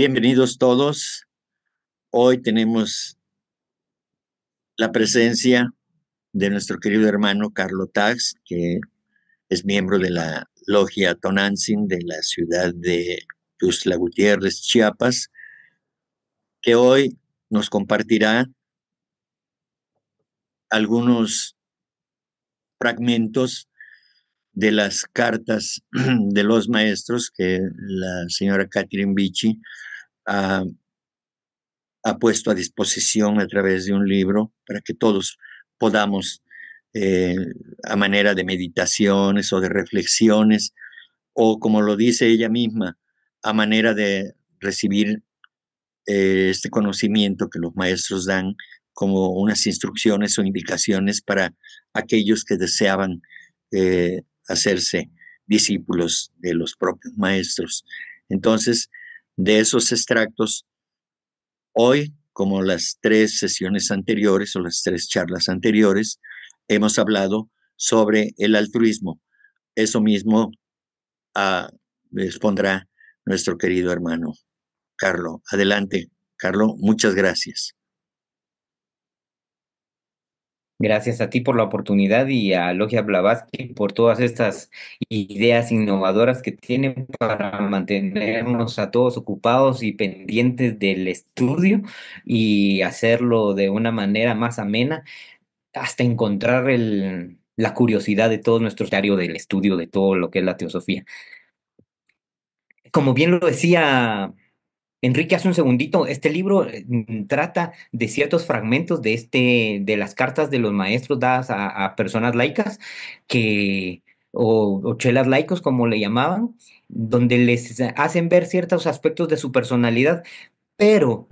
Bienvenidos todos. Hoy tenemos la presencia de nuestro querido hermano Carlo Tax, que es miembro de la Logia Tonantzin de la ciudad de Tuxtla Gutiérrez, Chiapas, que hoy nos compartirá algunos fragmentos de las cartas de los maestros que la señora Catherine Bichi ha, ha puesto a disposición a través de un libro para que todos podamos, eh, a manera de meditaciones o de reflexiones, o como lo dice ella misma, a manera de recibir este conocimiento que los maestros dan como unas instrucciones o indicaciones para aquellos que deseaban hacerse discípulos de los propios maestros. Entonces, de esos extractos, hoy, como las tres sesiones anteriores o las tres charlas anteriores, hemos hablado sobre el altruismo. Eso mismo expondrá nuestro querido hermano Carlo. Adelante, Carlo, muchas gracias. Gracias a ti por la oportunidad y a Logia Blavatsky por todas estas ideas innovadoras que tienen para mantenernos a todos ocupados y pendientes del estudio y hacerlo de una manera más amena hasta encontrar la curiosidad de todo nuestro diario del estudio de todo lo que es la teosofía. Como bien lo decía Enrique, hace un segundito, este libro trata de ciertos fragmentos de las cartas de los maestros dadas a personas laicas que, o chelas laicos, como le llamaban, donde les hacen ver ciertos aspectos de su personalidad, pero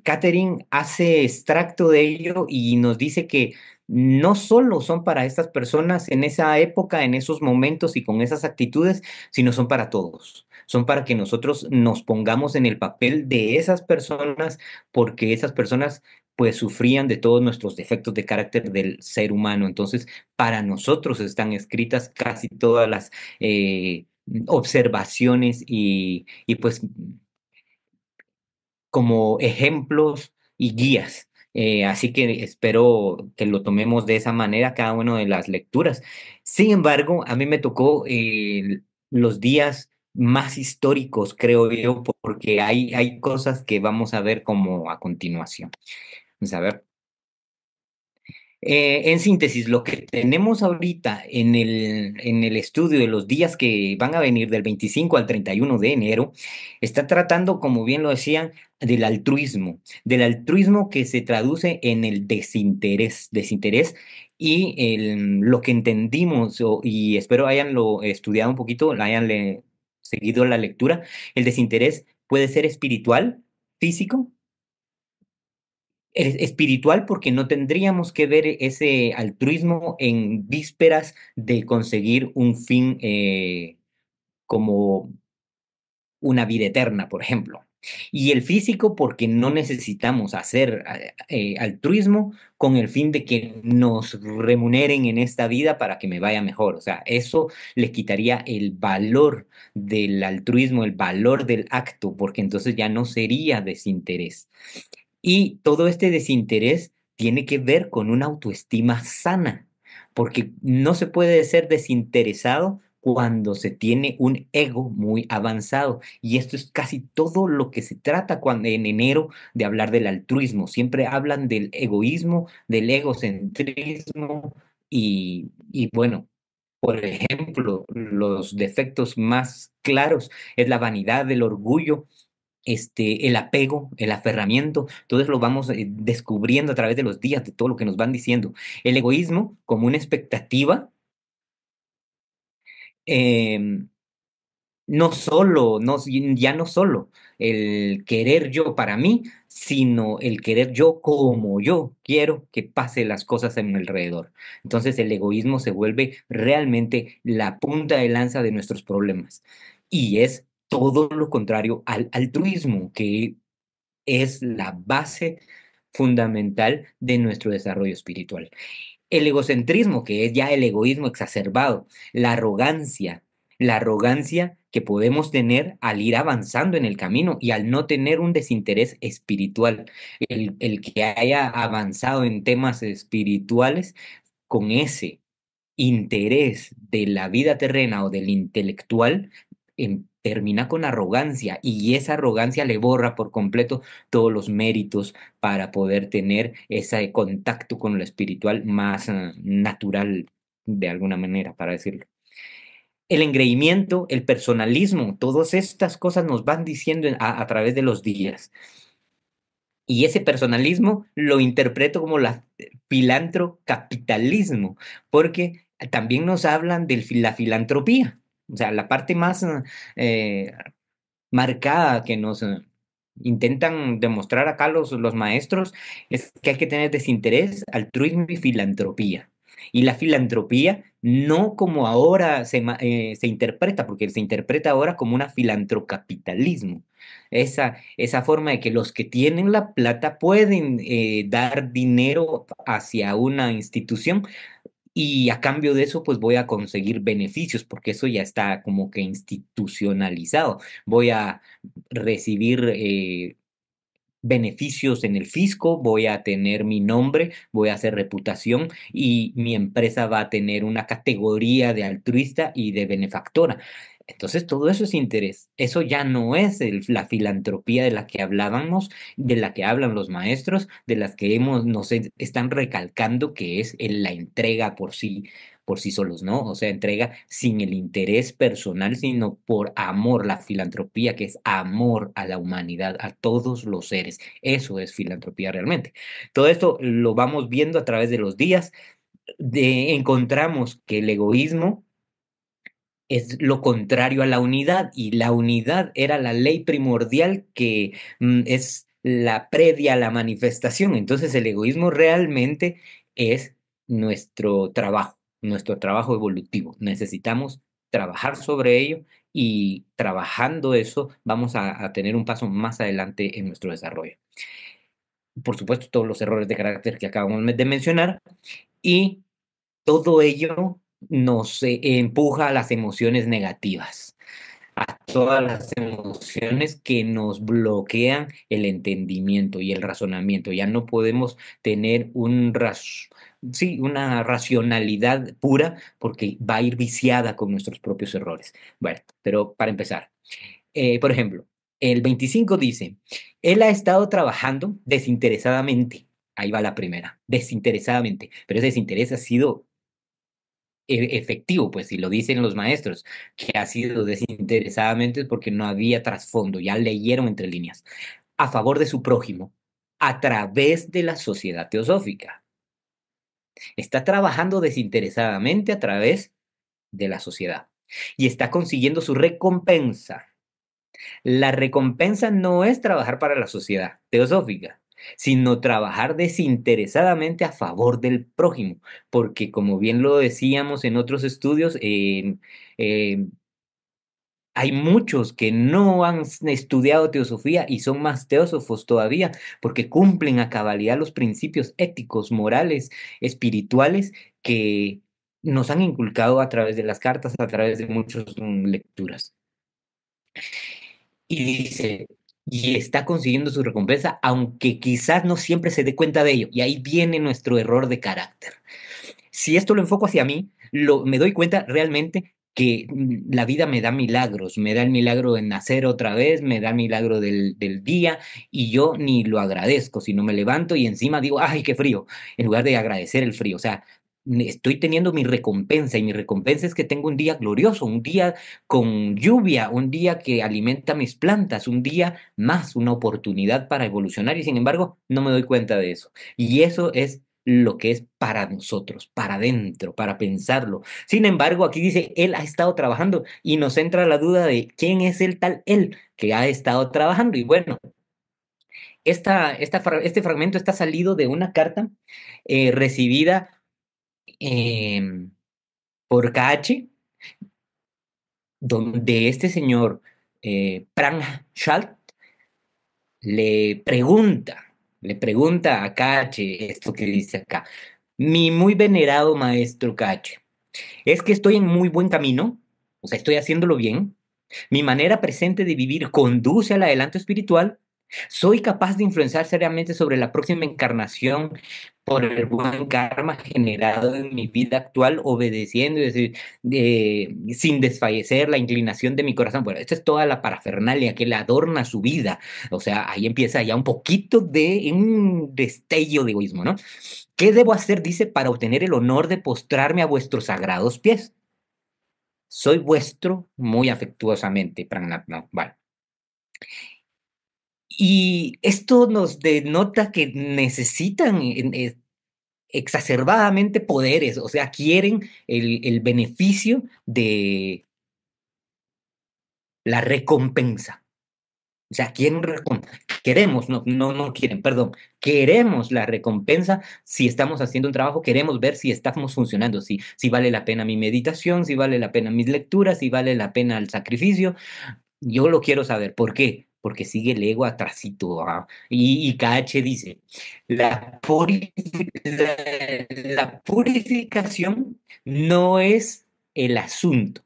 Catherine hace extracto de ello y nos dice que no solo son para estas personas en esa época, en esos momentos y con esas actitudes, sino son para todos. Son para que nosotros nos pongamos en el papel de esas personas, porque esas personas pues sufrían de todos nuestros defectos de carácter del ser humano. Entonces, para nosotros están escritas casi todas las observaciones y pues como ejemplos y guías. Así que espero que lo tomemos de esa manera cada una de las lecturas. Sin embargo, a mí me tocó los días más históricos, creo yo, porque hay cosas que vamos a ver como a continuación. Vamos a ver. En síntesis, lo que tenemos ahorita en el estudio de los días que van a venir del 25 al 31 de enero, está tratando, como bien lo decían, del altruismo que se traduce en el desinterés y lo que entendimos, y espero hayanlo estudiado un poquito, seguido la lectura, el desinterés puede ser espiritual, físico, espiritual porque no tendríamos que ver ese altruismo en vísperas de conseguir un fin como una vida eterna, por ejemplo. Y el físico porque no necesitamos hacer altruismo con el fin de que nos remuneren en esta vida para que me vaya mejor. O sea, eso le quitaría el valor del altruismo, el valor del acto, porque entonces ya no sería desinterés. Y todo este desinterés tiene que ver con una autoestima sana, porque no se puede ser desinteresado cuando se tiene un ego muy avanzado. Y esto es casi todo lo que se trata cuando en enero de hablar del altruismo. Siempre hablan del egoísmo, del egocentrismo y bueno, por ejemplo, los defectos más claros es la vanidad, el orgullo, el apego, el aferramiento, todo eso lo vamos descubriendo a través de los días, de todo lo que nos van diciendo. El egoísmo como una expectativa, eh, no solo, no, ya no solo el querer yo para mí, sino el querer yo como yo quiero que pase las cosas en mi alrededor. Entonces el egoísmo se vuelve realmente la punta de lanza de nuestros problemas y es todo lo contrario al altruismo, que es la base fundamental de nuestro desarrollo espiritual. El egocentrismo, que es ya el egoísmo exacerbado, la arrogancia, la arrogancia que podemos tener al ir avanzando en el camino y al no tener un desinterés espiritual. El que haya avanzado en temas espirituales con ese interés de la vida terrena o del intelectual, termina con arrogancia y esa arrogancia le borra por completo todos los méritos para poder tener ese contacto con lo espiritual más natural, de alguna manera, para decirlo. El engreimiento, el personalismo, todas estas cosas nos van diciendo a través de los días. Y ese personalismo lo interpreto como la filantrocapitalismo, porque también nos hablan de la filantropía, o sea, la parte más eh, marcada que nos intentan demostrar acá los maestros es que hay que tener desinterés, altruismo y filantropía. Y la filantropía no como ahora se interpreta, porque se interpreta ahora como una filantrocapitalismo. Esa forma de que los que tienen la plata pueden dar dinero hacia una institución y a cambio de eso, pues voy a conseguir beneficios, porque eso ya está como que institucionalizado. Voy a recibir beneficios en el fisco, voy a tener mi nombre, voy a hacer reputación y mi empresa va a tener una categoría de altruista y de benefactora. Entonces, todo eso es interés. Eso ya no es la filantropía de la que hablábamos, de la que hablan los maestros, de las que están recalcando que es la entrega por sí solos, ¿no? O sea, entrega sin el interés personal, sino por amor, la filantropía, que es amor a la humanidad, a todos los seres. Eso es filantropía realmente. Todo esto lo vamos viendo a través de los días. Encontramos que el egoísmo es lo contrario a la unidad y la unidad era la ley primordial que es la previa a la manifestación. Entonces el egoísmo realmente es nuestro trabajo evolutivo. Necesitamos trabajar sobre ello y trabajando eso vamos a tener un paso más adelante en nuestro desarrollo. Por supuesto, todos los errores de carácter que acabamos de mencionar y todo ello nos empuja a las emociones negativas, a todas las emociones que nos bloquean el entendimiento y el razonamiento. Ya no podemos tener sí, una racionalidad pura porque va a ir viciada con nuestros propios errores. Bueno, pero para empezar, por ejemplo, el 25 dice, él ha estado trabajando desinteresadamente. Ahí va la primera, desinteresadamente, pero ese desinterés ha sido efectivo, pues si lo dicen los maestros, que ha sido desinteresadamente es porque no había trasfondo, ya leyeron entre líneas, a favor de su prójimo, a través de la sociedad teosófica. Está trabajando desinteresadamente a través de la sociedad y está consiguiendo su recompensa. La recompensa no es trabajar para la sociedad teosófica, sino trabajar desinteresadamente a favor del prójimo, porque como bien lo decíamos en otros estudios, eh, hay muchos que no han estudiado teosofía y son más teósofos todavía, porque cumplen a cabalidad los principios éticos, morales, espirituales que nos han inculcado a través de las cartas, a través de muchas lecturas. Y dice, y está consiguiendo su recompensa, aunque quizás no siempre se dé cuenta de ello. Y ahí viene nuestro error de carácter. Si esto lo enfoco hacia mí, me doy cuenta realmente que la vida me da milagros, me da el milagro de nacer otra vez, me da el milagro del día y yo ni lo agradezco, sino me levanto y encima digo, ay, qué frío, en lugar de agradecer el frío. O sea, estoy teniendo mi recompensa y mi recompensa es que tengo un día glorioso, un día con lluvia, un día que alimenta mis plantas, un día más, una oportunidad para evolucionar y sin embargo no me doy cuenta de eso. Y eso es lo que es para nosotros, para adentro, para pensarlo. Sin embargo, aquí dice, él ha estado trabajando y nos entra la duda de quién es el tal él que ha estado trabajando. Y bueno, este fragmento está salido de una carta recibida em, por KH, donde este señor Prang Shalt le pregunta, le pregunta a KH esto que dice acá. Mi muy venerado maestro KH, ¿es que estoy en muy buen camino? O sea, estoy haciéndolo bien. Mi manera presente de vivir conduce al adelanto espiritual. Soy capaz de influenciar seriamente sobre la próxima encarnación por el buen karma generado en mi vida actual, obedeciendo, es decir, sin desfallecer la inclinación de mi corazón. Bueno, esta es toda la parafernalia que le adorna su vida. O sea, ahí empieza ya un poquito de un destello de egoísmo, ¿no? ¿Qué debo hacer, dice, para obtener el honor de postrarme a vuestros sagrados pies? Soy vuestro muy afectuosamente, Pragnatna. Vale. Y esto nos denota que necesitan exacerbadamente poderes, o sea, quieren el beneficio de la recompensa. O sea, queremos, no quieren, perdón, queremos la recompensa si estamos haciendo un trabajo, queremos ver si estamos funcionando, si vale la pena mi meditación, si vale la pena mis lecturas, si vale la pena el sacrificio. Yo lo quiero saber. ¿Por qué? Porque sigue el ego atrasito. Y KH dice, la purificación no es el asunto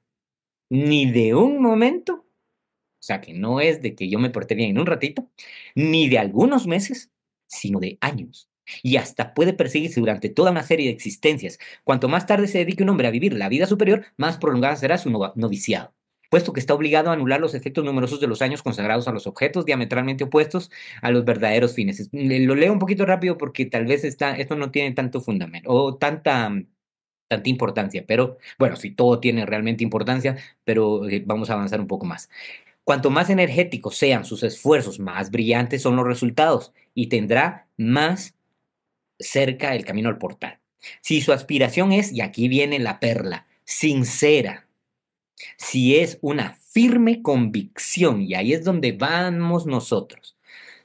ni de un momento, o sea, que no es de que yo me porté bien en un ratito, ni de algunos meses, sino de años. Y hasta puede perseguirse durante toda una serie de existencias. Cuanto más tarde se dedique un hombre a vivir la vida superior, más prolongada será su noviciado, puesto que está obligado a anular los efectos numerosos de los años consagrados a los objetos diametralmente opuestos a los verdaderos fines. Lo leo un poquito rápido porque tal vez esto no tiene tanto fundamento o tanta importancia, pero bueno, sí, todo tiene realmente importancia, pero vamos a avanzar un poco más. Cuanto más energéticos sean sus esfuerzos, más brillantes son los resultados y tendrá más cerca el camino al portal. Si su aspiración es, y aquí viene la perla, sincera, si es una firme convicción, y ahí es donde vamos nosotros,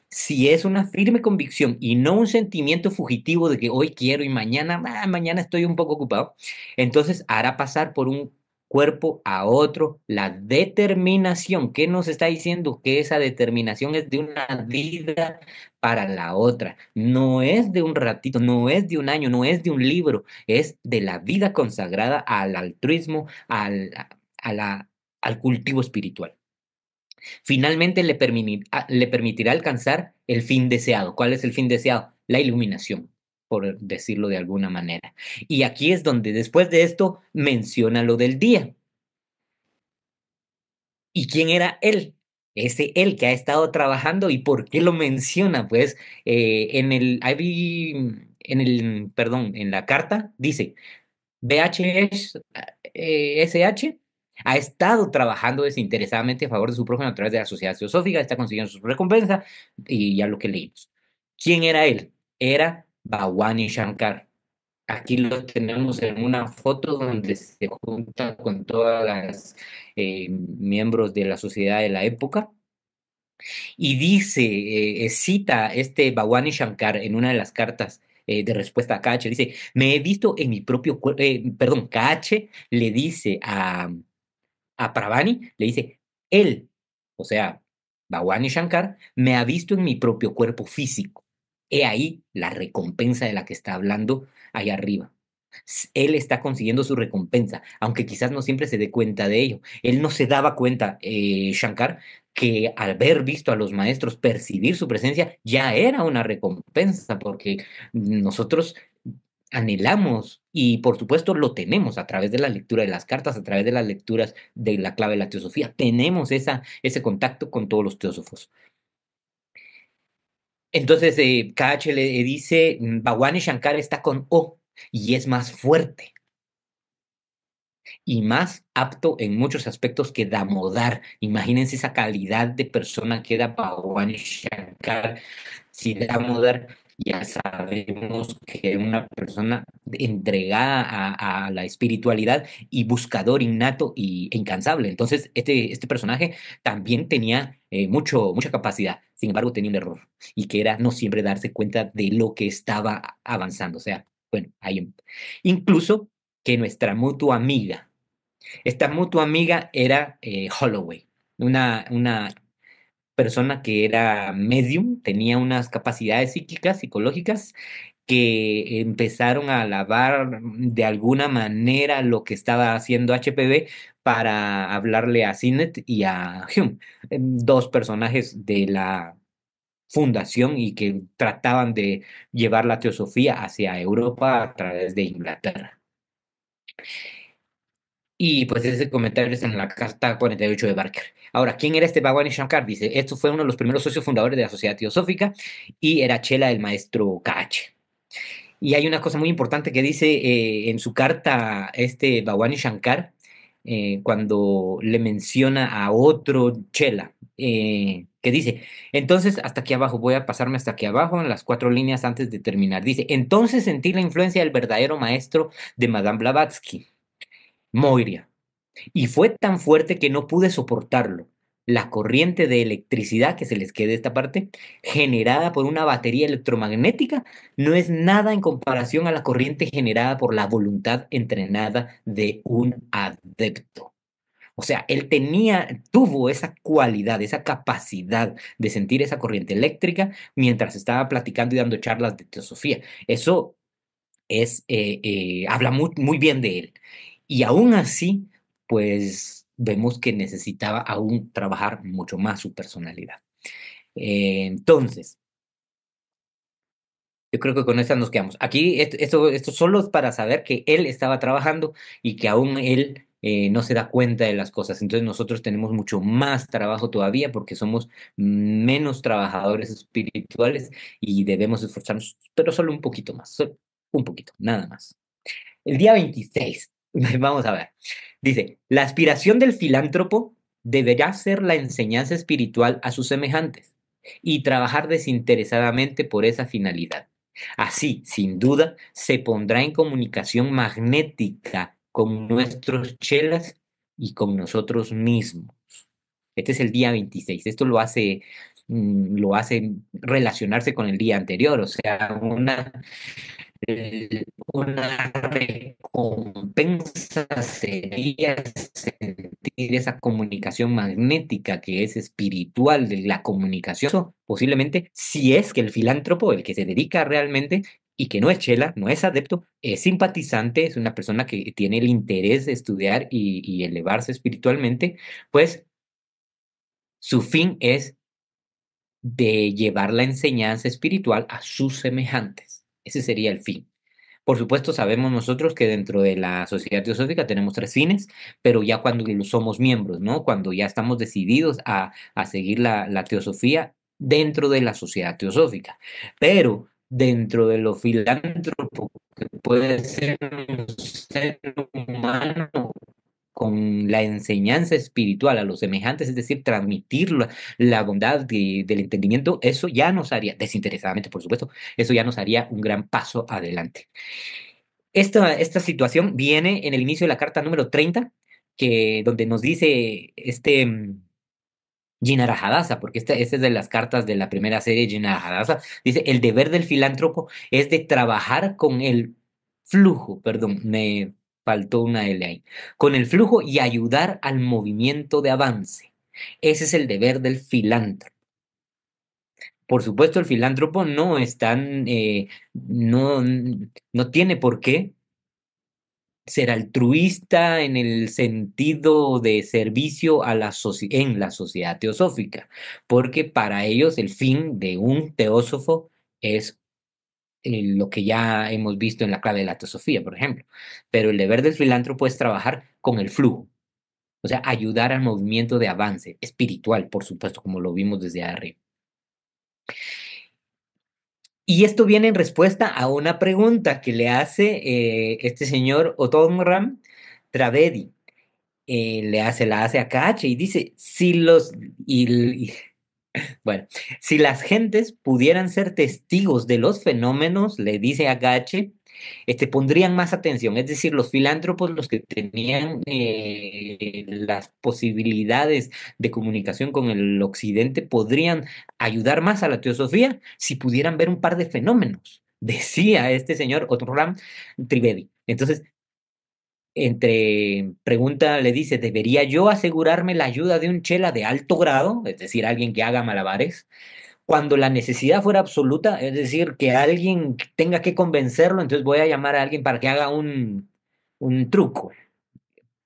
si es una firme convicción y no un sentimiento fugitivo de que hoy quiero y mañana, mañana estoy un poco ocupado, entonces hará pasar por un cuerpo a otro la determinación. ¿Qué nos está diciendo? Que esa determinación es de una vida para la otra. No es de un ratito, no es de un año, no es de un libro, es de la vida consagrada al altruismo, a la, al cultivo espiritual. Finalmente le permitirá alcanzar el fin deseado. ¿Cuál es el fin deseado? La iluminación, por decirlo de alguna manera. Y aquí es donde después de esto menciona lo del día. ¿Y quién era él? Ese él que ha estado trabajando y por qué lo menciona, pues perdón, en la carta dice, BHSH ha estado trabajando desinteresadamente a favor de su prójimo a través de la sociedad teosófica, está consiguiendo su recompensa y ya lo que leímos. ¿Quién era él? Era Bhawani Shankar. Aquí lo tenemos en una foto donde se junta con todas las miembros de la sociedad de la época y dice, cita este Bhawani Shankar en una de las cartas de respuesta a KH, dice, me he visto en mi propio cuerpo, perdón, KH le dice a Pravani, le dice, él, o sea, Bhawani Shankar, me ha visto en mi propio cuerpo físico. He ahí la recompensa de la que está hablando ahí arriba. Él está consiguiendo su recompensa, aunque quizás no siempre se dé cuenta de ello. Él no se daba cuenta, Shankar, que al haber visto a los maestros percibir su presencia ya era una recompensa, porque nosotros anhelamos y por supuesto lo tenemos a través de la lectura de las cartas, a través de las lecturas de la clave de la teosofía. Tenemos ese contacto con todos los teósofos. Entonces, KH le dice, Bhawani Shankar está con O y es más fuerte y más apto en muchos aspectos que Damodar. Imagínense esa calidad de persona que era Bhawani Shankar. Si Damodar ya sabemos que es una persona entregada a la espiritualidad y buscador innato e incansable. Entonces, este personaje también tenía mucha capacidad, sin embargo, tenía un error y que era no siempre darse cuenta de lo que estaba avanzando. O sea, bueno, incluso que nuestra mutua amiga, esta mutua amiga era Holloway, una persona que era medium, tenía unas capacidades psíquicas, psicológicas, que empezaron a alabar de alguna manera lo que estaba haciendo HPV para hablarle a Sinet y a Hume, dos personajes de la fundación y que trataban de llevar la teosofía hacia Europa a través de Inglaterra. Y pues ese comentario está en la carta 48 de Barker. Ahora, ¿quién era este Bhagwan Shankar? Dice, esto fue uno de los primeros socios fundadores de la Sociedad Teosófica y era chela del maestro KH. Y hay una cosa muy importante que dice en su carta este Bhagwan Shankar, cuando le menciona a otro chela, que dice, entonces hasta aquí abajo, voy a pasarme hasta aquí abajo en las 4 líneas antes de terminar. Dice, entonces sentí la influencia del verdadero maestro de Madame Blavatsky, Moria, y fue tan fuerte que no pude soportarlo. La corriente de electricidad, que se les quede esta parte, generada por una batería electromagnética, no es nada en comparación a la corriente generada por la voluntad entrenada de un adepto. O sea, él tuvo esa cualidad, esa capacidad de sentir esa corriente eléctrica mientras estaba platicando y dando charlas de teosofía. Eso habla muy, muy bien de él. Y aún así, pues vemos que necesitaba aún trabajar mucho más su personalidad. Entonces, yo creo que con esta nos quedamos. Aquí, esto solo es para saber que él estaba trabajando y que aún él no se da cuenta de las cosas. Entonces, nosotros tenemos mucho más trabajo todavía porque somos menos trabajadores espirituales y debemos esforzarnos, pero solo un poquito más, solo un poquito, nada más. El día 26, vamos a ver. Dice, la aspiración del filántropo deberá ser la enseñanza espiritual a sus semejantes y trabajar desinteresadamente por esa finalidad. Así, sin duda, se pondrá en comunicación magnética con nuestros chelas y con nosotros mismos. Este es el día 26. Esto lo hace relacionarse con el día anterior, o sea, una recompensa sería sentir esa comunicación magnética que es espiritual de la comunicación. Eso, posiblemente, si es que el filántropo, el que se dedica realmente y que no es chela, no es adepto, es simpatizante, es una persona que tiene el interés de estudiar y elevarse espiritualmente, pues su fin es de llevar la enseñanza espiritual a sus semejantes. Ese sería el fin. Por supuesto, sabemos nosotros que dentro de la sociedad teosófica tenemos 3 fines, pero ya cuando somos miembros, ¿no? Cuando ya estamos decididos a seguir la teosofía dentro de la sociedad teosófica. Pero dentro de lo filántropo que puede ser un ser humano con la enseñanza espiritual a los semejantes, es decir, transmitir la bondad del entendimiento, eso ya nos haría, desinteresadamente por supuesto, eso ya nos haría un gran paso adelante. Esta situación viene en el inicio de la carta número 30, donde nos dice Jinarajadasa, porque esta es de las cartas de la primera serie, Jinarajadasa, dice, el deber del filántropo es de trabajar con el flujo, perdón, me faltó una L ahí, con el flujo y ayudar al movimiento de avance. Ese es el deber del filántropo. Por supuesto, el filántropo no es tan, no tiene por qué ser altruista en el sentido de servicio a en la sociedad teosófica, porque para ellos el fin de un teósofo es lo que ya hemos visto en la clave de la teosofía, por ejemplo. Pero el deber del filántropo es trabajar con el flujo, o sea, ayudar al movimiento de avance espiritual, por supuesto, como lo vimos desde arriba. Y esto viene en respuesta a una pregunta que le hace este señor Otomram Travedi. La hace a Cache y dice, y, bueno, si las gentes pudieran ser testigos de los fenómenos, le dice a Cache, pondrían más atención, es decir, los filántropos, los que tenían las posibilidades de comunicación con el occidente, podrían ayudar más a la teosofía si pudieran ver un par de fenómenos, decía este señor Otram Trivedi. Entonces, pregunta, le dice, ¿debería yo asegurarme la ayuda de un chela de alto grado, es decir, alguien que haga malabares, cuando la necesidad fuera absoluta, es decir, que alguien tenga que convencerlo, entonces voy a llamar a alguien para que haga un truco?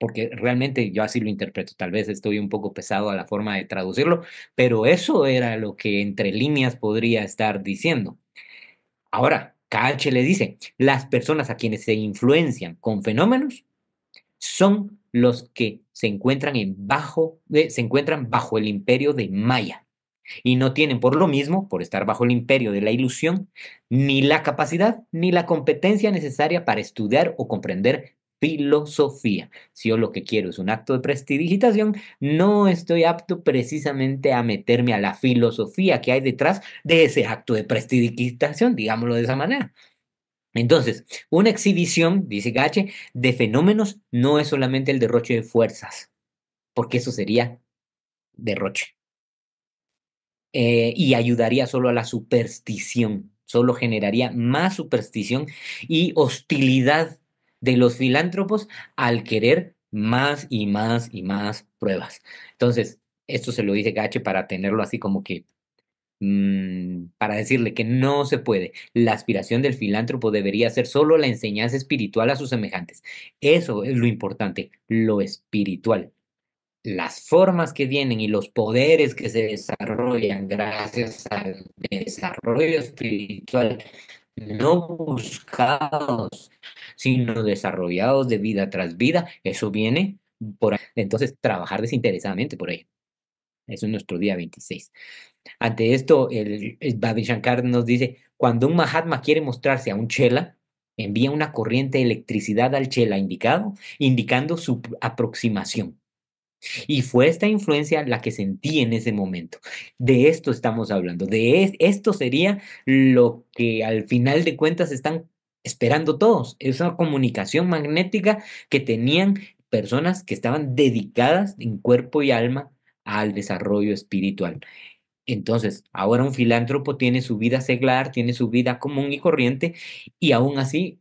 porque realmente yo así lo interpreto. Tal vez estoy un poco pesado a la forma de traducirlo, pero eso era lo que entre líneas podría estar diciendo. Ahora, KH le dice, las personas a quienes se influencian con fenómenos son los que se encuentran bajo el imperio de Maya y no tienen por lo mismo, por estar bajo el imperio de la ilusión, ni la capacidad ni la competencia necesaria para estudiar o comprender filosofía. Si yo lo que quiero es un acto de prestidigitación, no estoy apto precisamente a meterme a la filosofía que hay detrás de ese acto de prestidigitación, digámoslo de esa manera. Entonces, una exhibición, dice Gache, de fenómenos no es solamente el derroche de fuerzas, porque eso sería derroche. Y ayudaría solo a la superstición, solo generaría más superstición y hostilidad de los filántropos al querer más y más y más pruebas. Entonces, esto se lo dice Gache para tenerlo así como que para decirle que no se puede. La aspiración del filántropo debería ser solo la enseñanza espiritual a sus semejantes. Eso es lo importante, lo espiritual. Las formas que vienen y los poderes que se desarrollan gracias al desarrollo espiritual, no buscados, sino desarrollados de vida tras vida, eso viene por ahí. Entonces, trabajar desinteresadamente por ello. Eso es nuestro día 26. Ante esto, el Bhavi Shankar nos dice, cuando un Mahatma quiere mostrarse a un Chela, envía una corriente de electricidad al Chela indicado, indicando su aproximación. Y fue esta influencia la que sentí en ese momento. De esto estamos hablando. Esto sería lo que al final de cuentas están esperando todos. Esa comunicación magnética que tenían personas que estaban dedicadas en cuerpo y alma al desarrollo espiritual. Entonces, ahora un filántropo tiene su vida seglar, tiene su vida común y corriente, y aún así,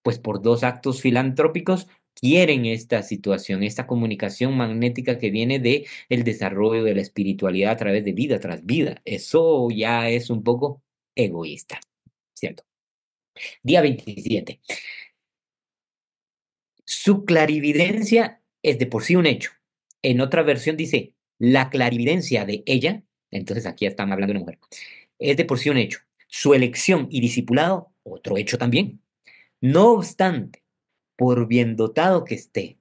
pues por dos actos filantrópicos quieren esta situación, esta comunicación magnética que viene de el desarrollo de la espiritualidad a través de vida tras vida. Eso ya es un poco egoísta, ¿cierto? Día 27. Su clarividencia es de por sí un hecho. En otra versión dice, la clarividencia de ella, entonces aquí están hablando de una mujer, es de por sí un hecho. Su elección y discipulado, otro hecho también. No obstante, por bien dotado que esté,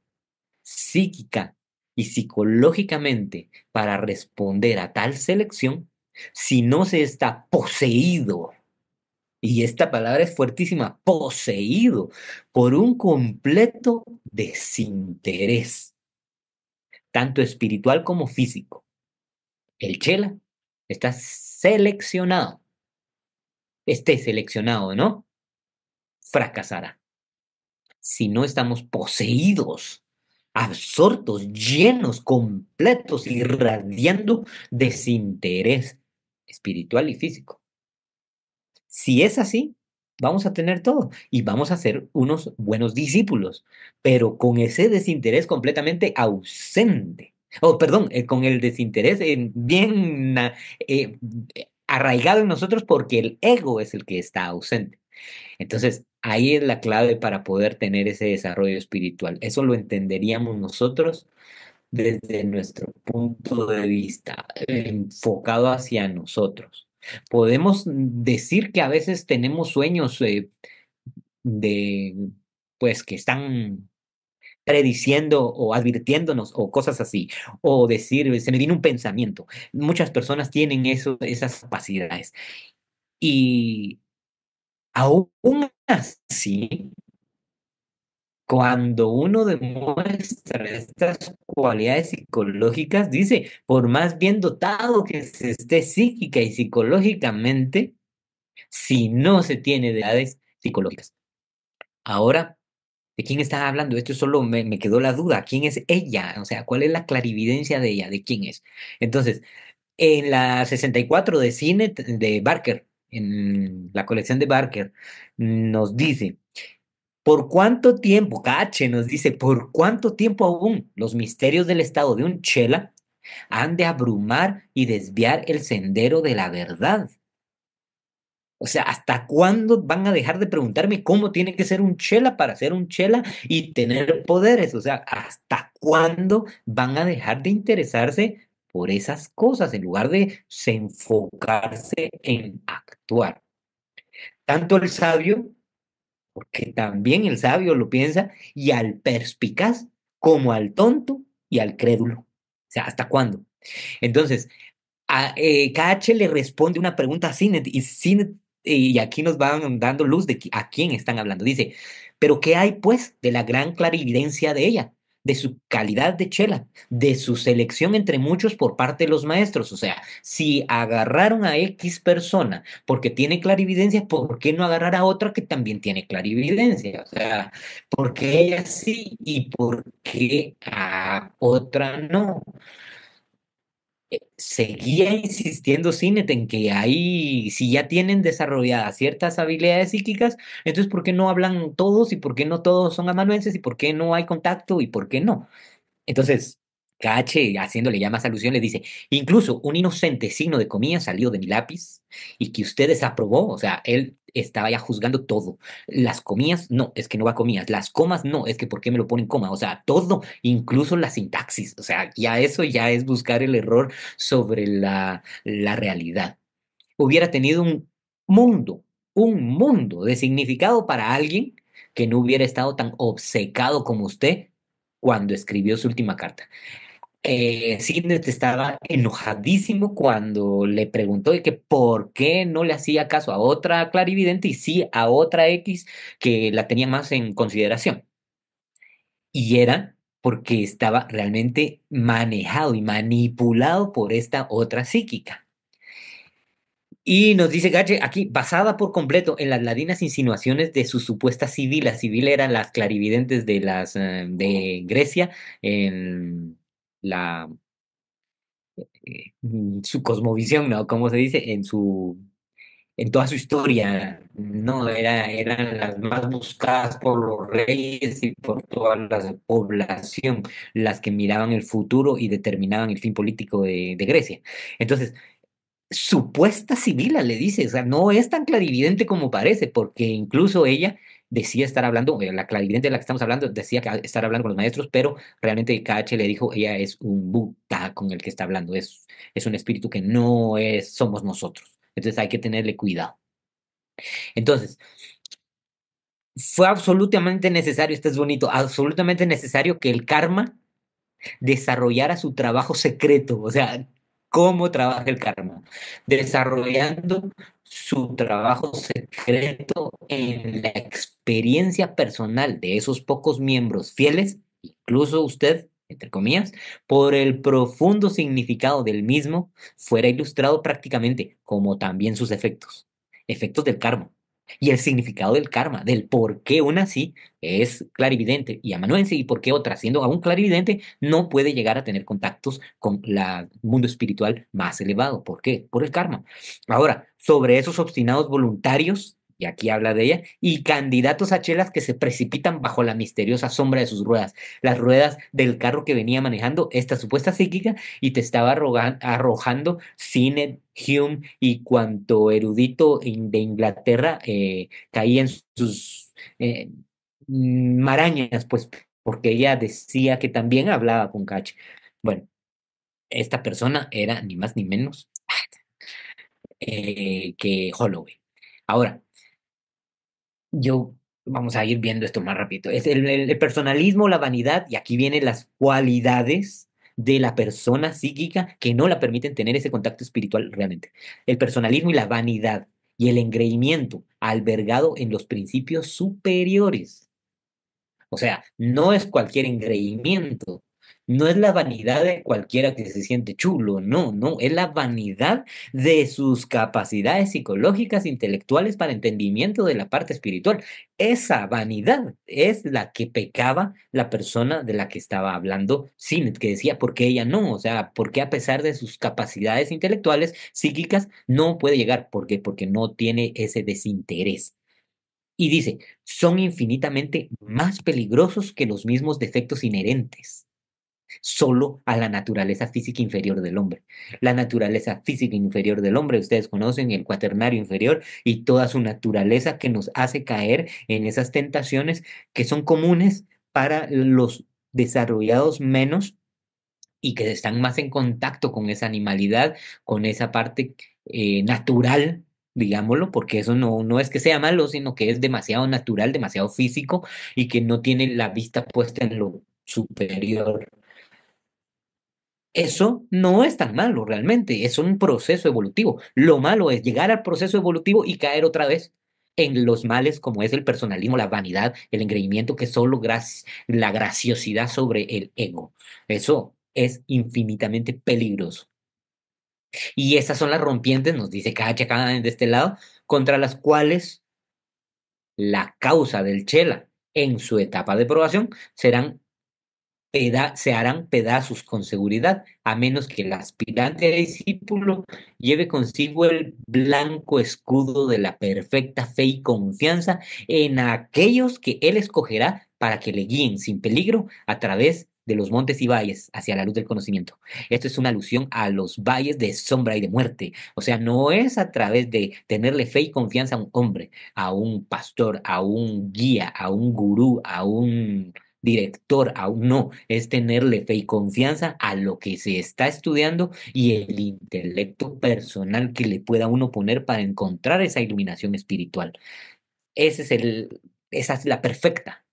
psíquica y psicológicamente para responder a tal selección, si no se está poseído, y esta palabra es fuertísima, poseído por un completo desinterés, tanto espiritual como físico. El chela está seleccionado, esté seleccionado, ¿no? Fracasará. Si no estamos poseídos, absortos, llenos, completos, irradiando desinterés espiritual y físico. Si es así, vamos a tener todo y vamos a ser unos buenos discípulos, pero con ese desinterés completamente ausente. Oh, perdón, con el desinterés bien arraigado en nosotros porque el ego es el que está ausente. Entonces, ahí es la clave para poder tener ese desarrollo espiritual. Eso lo entenderíamos nosotros desde nuestro punto de vista, enfocado hacia nosotros. Podemos decir que a veces tenemos sueños de, pues, que están prediciendo o advirtiéndonos o cosas así, o decir, se me viene un pensamiento. Muchas personas tienen esas capacidades y aún así, cuando uno demuestra estas cualidades psicológicas, dice, por más bien dotado que se esté psíquica y psicológicamente, si no se tiene deidades psicológicas. Ahora, ¿de quién está hablando? Esto solo me quedó la duda. ¿Quién es ella? O sea, ¿cuál es la clarividencia de ella? ¿De quién es? Entonces, en la 64 de cine de Barker, en la colección de Barker, nos dice, ¿por cuánto tiempo, Cache nos dice, por cuánto tiempo aún los misterios del estado de un chela han de abrumar y desviar el sendero de la verdad? O sea, ¿hasta cuándo van a dejar de preguntarme cómo tiene que ser un chela para ser un chela y tener poderes? O sea, ¿hasta cuándo van a dejar de interesarse por esas cosas en lugar de enfocarse en actuar? Tanto el sabio, porque también el sabio lo piensa, y al perspicaz, como al tonto y al crédulo. O sea, ¿hasta cuándo? Entonces, KH le responde una pregunta a Sinet y Sinet, y aquí nos van dando luz de a quién están hablando. Dice, pero ¿qué hay pues de la gran clarividencia de ella? De su calidad de chela, de su selección entre muchos por parte de los maestros. O sea, si agarraron a X persona porque tiene clarividencia, ¿por qué no agarrar a otra que también tiene clarividencia? O sea, ¿por qué ella sí y por qué a otra no? Seguía insistiendo Sinet en que ahí, si ya tienen desarrolladas ciertas habilidades psíquicas, entonces ¿por qué no hablan todos y por qué no todos son amanuenses y por qué no hay contacto y por qué no? Entonces, Cache, haciéndole ya más alusión, le dice, incluso un inocente signo de comillas salió de mi lápiz y que usted desaprobó, o sea, él estaba ya juzgando todo. Las comillas, no, es que no va comillas. Las comas, no, es que ¿por qué me lo ponen coma? O sea, todo, incluso la sintaxis. O sea, ya eso ya es buscar el error sobre la realidad. Hubiera tenido un mundo de significado para alguien que no hubiera estado tan obcecado como usted cuando escribió su última carta. Sidney estaba enojadísimo cuando le preguntó de que por qué no le hacía caso a otra clarividente y sí a otra X que la tenía más en consideración. Y era porque estaba realmente manejado y manipulado por esta otra psíquica. Y nos dice Gache aquí, basada por completo en las ladinas insinuaciones de su supuesta Sibila. Sibila eran las clarividentes de las de Grecia en la su cosmovisión, ¿no? ¿Cómo se dice? En toda su historia, ¿no? Eran las más buscadas por los reyes y por toda la población, las que miraban el futuro y determinaban el fin político de Grecia. Entonces, supuesta Sibila le dice, o sea, no es tan clarividente como parece, porque incluso ella decía estar hablando, la clarividente de la que estamos hablando, decía que estar hablando con los maestros, pero realmente KH le dijo, ella es un Buda con el que está hablando, es un espíritu que no es, somos nosotros. Entonces hay que tenerle cuidado. Entonces, fue absolutamente necesario, esto es bonito, absolutamente necesario que el karma desarrollara su trabajo secreto, o sea, cómo trabaja el karma, desarrollando su trabajo secreto en la experiencia personal de esos pocos miembros fieles, incluso usted, entre comillas, por el profundo significado del mismo, fuera ilustrado prácticamente como también sus efectos, efectos del karma. Y el significado del karma, del por qué una sí es clarividente y amanuense y por qué otra, siendo aún clarividente, no puede llegar a tener contactos con el mundo espiritual más elevado. ¿Por qué? Por el karma. Ahora, sobre esos obstinados voluntarios, y aquí habla de ella, y candidatos a chelas que se precipitan bajo la misteriosa sombra de sus ruedas, las ruedas del carro que venía manejando esta supuesta psíquica y te estaba arrojando Sinet, Hume y cuanto erudito de Inglaterra caía en sus marañas, pues, porque ella decía que también hablaba con Cache. Bueno, esta persona era ni más ni menos que Holloway. Ahora, yo vamos a ir viendo esto más rápido. Es el personalismo, la vanidad, y aquí vienen las cualidades de la persona psíquica que no la permiten tener ese contacto espiritual realmente. El personalismo y la vanidad y el engreimiento albergado en los principios superiores. O sea, no es cualquier engreimiento, no es la vanidad de cualquiera que se siente chulo, no, no, es la vanidad de sus capacidades psicológicas, intelectuales para entendimiento de la parte espiritual. Esa vanidad es la que pecaba la persona de la que estaba hablando Sinet, que decía, ¿por qué ella no? O sea, ¿por qué a pesar de sus capacidades intelectuales, psíquicas, no puede llegar? ¿Por qué? Porque no tiene ese desinterés. Y dice, son infinitamente más peligrosos que los mismos defectos inherentes. solo a la naturaleza física inferior del hombre. La naturaleza física inferior del hombre, ustedes conocen el cuaternario inferior y toda su naturaleza que nos hace caer en esas tentaciones que son comunes para los desarrollados menos y que están más en contacto con esa animalidad, con esa parte natural, digámoslo, porque eso no es que sea malo, sino que es demasiado natural, demasiado físico y que no tiene la vista puesta en lo superior. Eso no es tan malo realmente, es un proceso evolutivo. Lo malo es llegar al proceso evolutivo y caer otra vez en los males como es el personalismo, la vanidad, el engreimiento, que es solo la graciosidad sobre el ego. Eso es infinitamente peligroso. Y esas son las rompientes, nos dice Cacha acá de este lado, contra las cuales la causa del Chela en su etapa de probación se harán pedazos con seguridad, a menos que el aspirante a discípulo lleve consigo el blanco escudo de la perfecta fe y confianza en aquellos que él escogerá para que le guíen sin peligro a través de los montes y valles hacia la luz del conocimiento. Esto es una alusión a los valles de sombra y de muerte. O sea, no es a través de tenerle fe y confianza a un hombre, a un pastor, a un guía, a un gurú, a un director, aún no, es tenerle fe y confianza a lo que se está estudiando y el intelecto personal que le pueda uno poner para encontrar esa iluminación espiritual. Ese es esa es la perfecta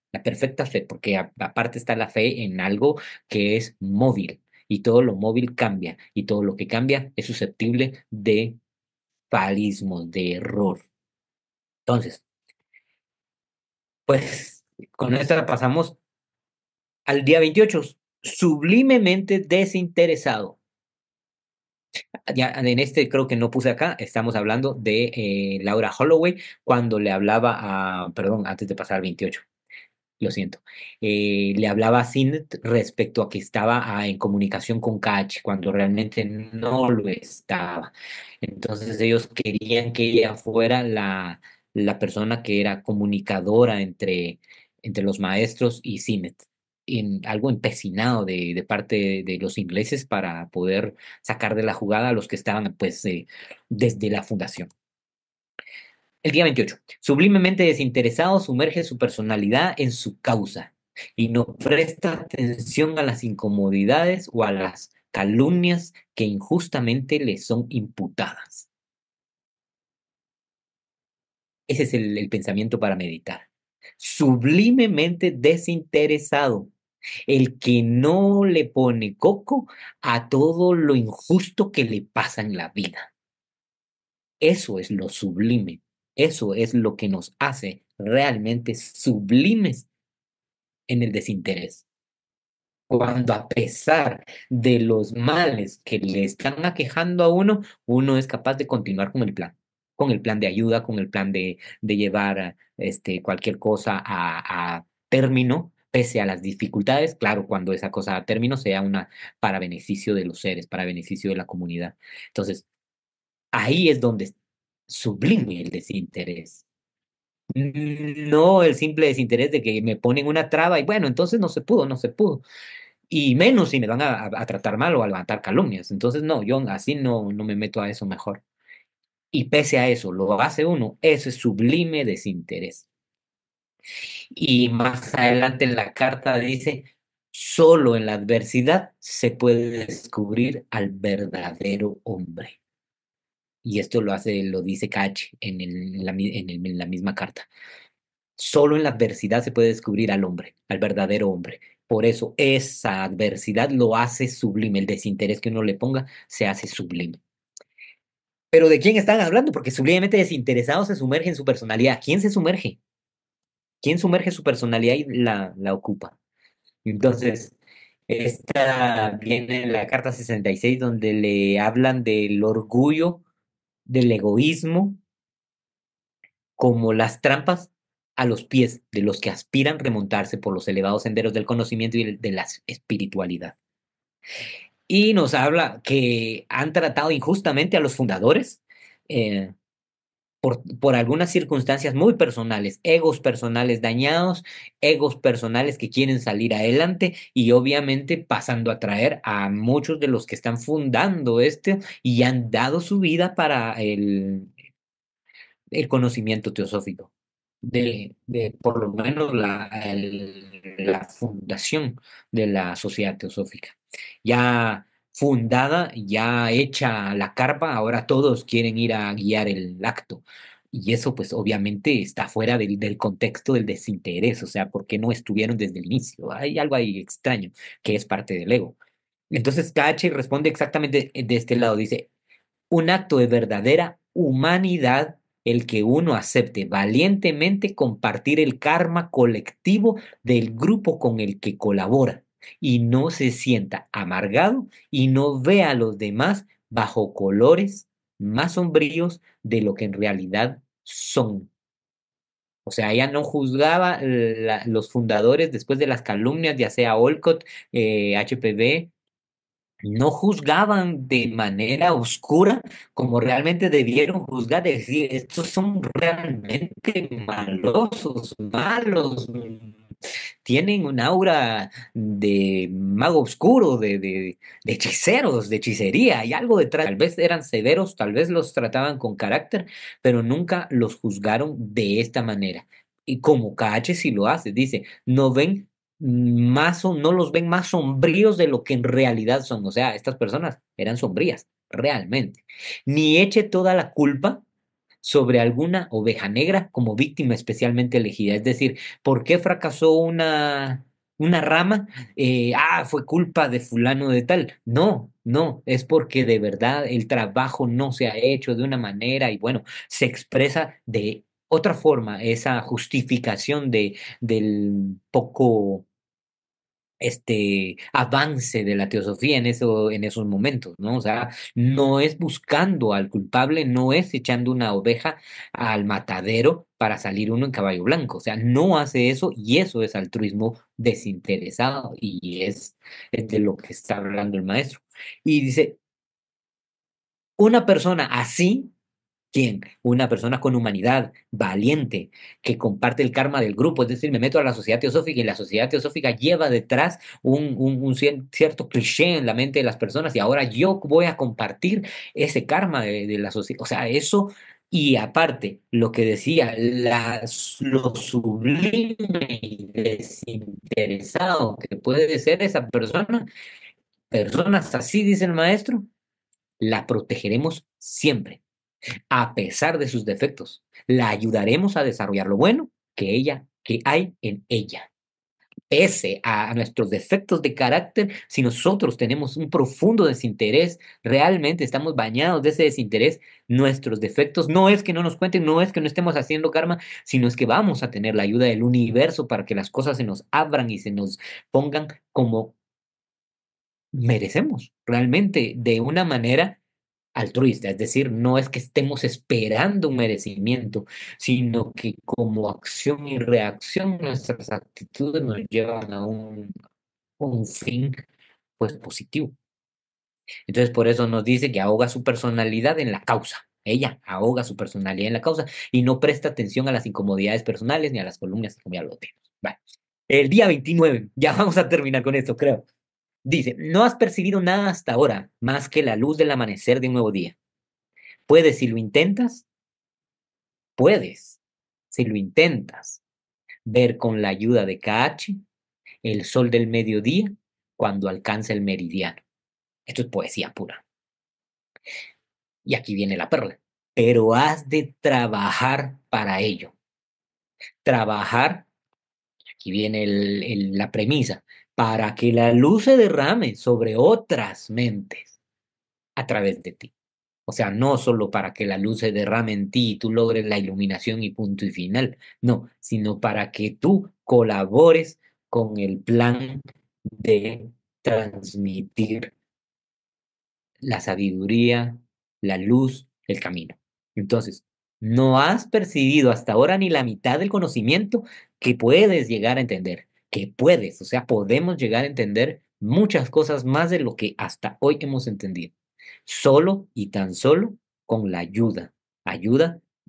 fe, porque aparte está la fe en algo que es móvil y todo lo móvil cambia y todo lo que cambia es susceptible de falismos, de error. Entonces, pues con esto la pasamos al día 28, sublimemente desinteresado. Ya en este creo que no puse acá, estamos hablando de Laura Holloway cuando le hablaba perdón, antes de pasar al 28, lo siento, le hablaba a Sinet respecto a que estaba en comunicación con Catch cuando realmente no lo estaba. Entonces ellos querían que ella fuera la persona que era comunicadora entre los maestros y Sinet. Algo empecinado de parte de los ingleses para poder sacar de la jugada a los que estaban pues desde la fundación. El día 28. Sublimemente desinteresado sumerge su personalidad en su causa y no presta atención a las incomodidades o a las calumnias que injustamente le son imputadas. Ese es el pensamiento para meditar. Sublimemente desinteresado, el que no le pone coco a todo lo injusto que le pasa en la vida. Eso es lo sublime. Eso es lo que nos hace realmente sublimes en el desinterés. Cuando a pesar de los males que le están aquejando a uno, uno es capaz de continuar con el plan de ayuda, con el plan de llevar cualquier cosa a término, pese a las dificultades, claro, cuando esa cosa a término sea una para beneficio de los seres, para beneficio de la comunidad. Entonces, ahí es donde sublime el desinterés. No el simple desinterés de que me ponen una traba y bueno, entonces no se pudo, no se pudo. Y menos si me van a tratar mal o a levantar calumnias. Entonces, no, yo así no me meto a eso mejor. Y pese a eso, lo hace uno, eso es sublime desinterés. Y más adelante en la carta dice, solo en la adversidad se puede descubrir al verdadero hombre. Y esto lo dice Cach en la misma carta. Solo en la adversidad se puede descubrir al hombre, al verdadero hombre. Por eso esa adversidad lo hace sublime. El desinterés que uno le ponga se hace sublime. Pero ¿de quién están hablando? Porque sublimemente desinteresado se sumerge en su personalidad. ¿Quién se sumerge? ¿Quién sumerge su personalidad y la ocupa? Entonces, esta viene en la carta 66 donde le hablan del orgullo, del egoísmo como las trampas a los pies de los que aspiran remontarse por los elevados senderos del conocimiento y de la espiritualidad. Y nos habla que han tratado injustamente a los fundadores, eh, por algunas circunstancias muy personales, egos personales dañados, egos personales que quieren salir adelante y obviamente pasando a traer a muchos de los que están fundando y han dado su vida para el conocimiento teosófico, de por lo menos la fundación de la sociedad teosófica. Ya fundada, ya hecha la carpa, ahora todos quieren ir a guiar el acto. Y eso pues obviamente está fuera del contexto del desinterés, o sea, ¿por qué no estuvieron desde el inicio? Hay algo ahí extraño que es parte del ego. Entonces KH responde exactamente de este lado, dice, un acto de verdadera humanidad el que uno acepte valientemente compartir el karma colectivo del grupo con el que colabora y no se sienta amargado y no vea a los demás bajo colores más sombríos de lo que en realidad son. O sea, ella no juzgaba los fundadores después de las calumnias, ya sea Olcott, HPV, no juzgaban de manera oscura como realmente debieron juzgar, decir, estos son realmente malosos, malos, tienen un aura de mago oscuro, de hechiceros, de hechicería, hay algo detrás. Tal vez eran severos, tal vez los trataban con carácter, pero nunca los juzgaron de esta manera. Y como KH sí lo hace, dice, no ven no los ven más sombríos de lo que en realidad son. O sea, estas personas eran sombrías, realmente. Ni eche toda la culpa sobre alguna oveja negra como víctima especialmente elegida. Es decir, ¿por qué fracasó una rama? Fue culpa de fulano de tal. No, no, es porque de verdad el trabajo no se ha hecho de una manera y bueno, se expresa de otra forma esa justificación del poco avance de la teosofía en esos momentos, ¿no? O sea, no es buscando al culpable, no es echando una oveja al matadero para salir uno en caballo blanco, o sea, no hace eso y eso es altruismo desinteresado y es de lo que está hablando el maestro. Y dice, una persona así. ¿Quién? Una persona con humanidad, valiente, que comparte el karma del grupo. Es decir, me meto a la sociedad teosófica y la sociedad teosófica lleva detrás un cierto cliché en la mente de las personas y ahora yo voy a compartir ese karma de la sociedad. O sea, eso y aparte, lo que decía, lo sublime y desinteresado que puede ser esa persona, personas así, dice el maestro, la protegeremos siempre a pesar de sus defectos. La ayudaremos a desarrollar lo bueno que hay en ella. Pese a nuestros defectos de carácter, si nosotros tenemos un profundo desinterés, realmente estamos bañados de ese desinterés, nuestros defectos no es que no nos cuenten, no es que no estemos haciendo karma, sino es que vamos a tener la ayuda del universo para que las cosas se nos abran y se nos pongan como merecemos, realmente, de una manera altruista, es decir, no es que estemos esperando un merecimiento, sino que como acción y reacción nuestras actitudes nos llevan a un fin pues positivo. Entonces por eso nos dice que ahoga su personalidad en la causa. Ella ahoga su personalidad en la causa y no presta atención a las incomodidades personales ni a las columnas como ya lo tenemos. Vale. El día 29, ya vamos a terminar con esto, creo. Dice, no has percibido nada hasta ahora más que la luz del amanecer de un nuevo día. Puedes, si lo intentas, puedes, si lo intentas, ver con la ayuda de KH el sol del mediodía cuando alcanza el meridiano. Esto es poesía pura. Y aquí viene la perla. Pero has de trabajar para ello. Trabajar, aquí viene la premisa, para que la luz se derrame sobre otras mentes a través de ti. O sea, no solo para que la luz se derrame en ti y tú logres la iluminación y punto y final, no, sino para que tú colabores con el plan de transmitir la sabiduría, la luz, el camino. Entonces, no has percibido hasta ahora ni la mitad del conocimiento que puedes llegar a entender, que puedes, o sea, podemos llegar a entender muchas cosas más de lo que hasta hoy hemos entendido, solo y tan solo con la ayuda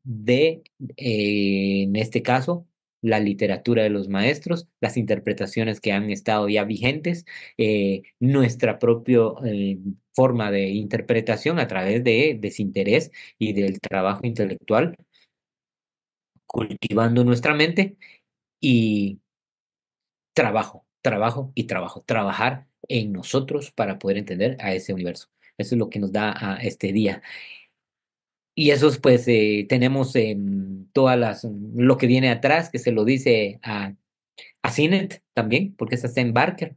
de, en este caso, la literatura de los maestros, las interpretaciones que han estado ya vigentes, nuestra propia forma de interpretación a través de desinterés y del trabajo intelectual, cultivando nuestra mente y trabajo, trabajo y trabajo, trabajar en nosotros para poder entender a ese universo. Eso es lo que nos da a este día. Y esos, pues, tenemos todas lo que viene atrás, que se lo dice a Sinet también, porque esa está en Barker.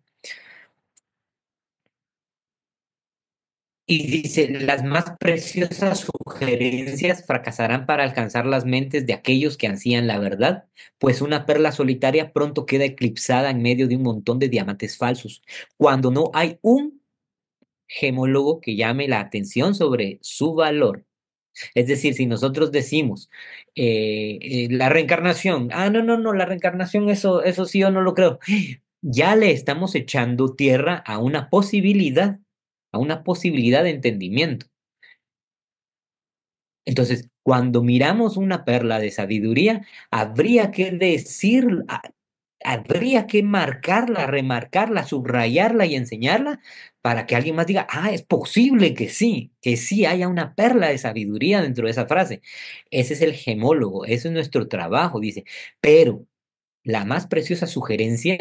Y dice, las más preciosas sugerencias fracasarán para alcanzar las mentes de aquellos que ansían la verdad, pues una perla solitaria pronto queda eclipsada en medio de un montón de diamantes falsos, cuando no hay un gemólogo que llame la atención sobre su valor. Es decir, si nosotros decimos la reencarnación, no, no, no, la reencarnación, eso sí yo no lo creo, ya le estamos echando tierra a una posibilidad de entendimiento. Entonces, cuando miramos una perla de sabiduría, habría que decir, habría que marcarla, remarcarla, subrayarla y enseñarla para que alguien más diga, es posible que sí haya una perla de sabiduría dentro de esa frase. Ese es el gemólogo, ese es nuestro trabajo, dice. Pero la más preciosa sugerencia,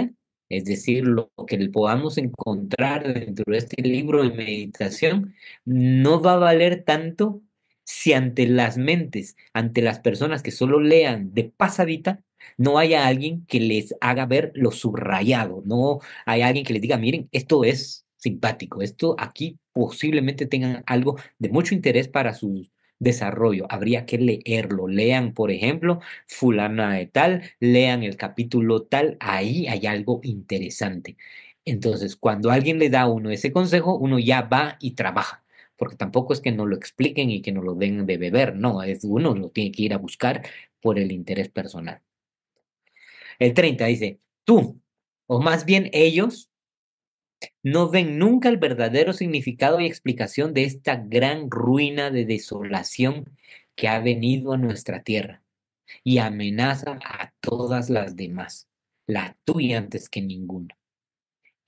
es decir, lo que le podamos encontrar dentro de este libro de meditación, no va a valer tanto si ante las mentes, ante las personas que solo lean de pasadita, no haya alguien que les haga ver lo subrayado, no hay alguien que les diga, miren, esto es simpático, esto aquí posiblemente tengan algo de mucho interés para su desarrollo. Habría que leerlo. Lean, por ejemplo, fulana de tal, lean el capítulo tal, ahí hay algo interesante. Entonces, cuando alguien le da a uno ese consejo, uno ya va y trabaja, porque tampoco es que nos lo expliquen y que nos lo den de beber, no, es uno lo tiene que ir a buscar por el interés personal. El 30 dice, tú, o más bien ellos, no ven nunca el verdadero significado y explicación de esta gran ruina de desolación que ha venido a nuestra tierra y amenaza a todas las demás, la tuya antes que ninguna.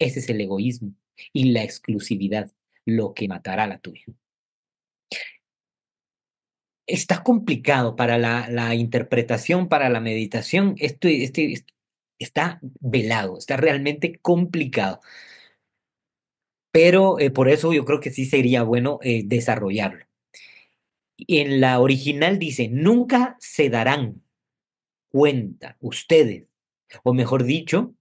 Ese es el egoísmo y la exclusividad, lo que matará la tuya. Está complicado para la interpretación, para la meditación. Está velado, está realmente complicado. Pero por eso yo creo que sí sería bueno desarrollarlo. En la original dice, nunca se darán cuenta ustedes, o mejor dicho,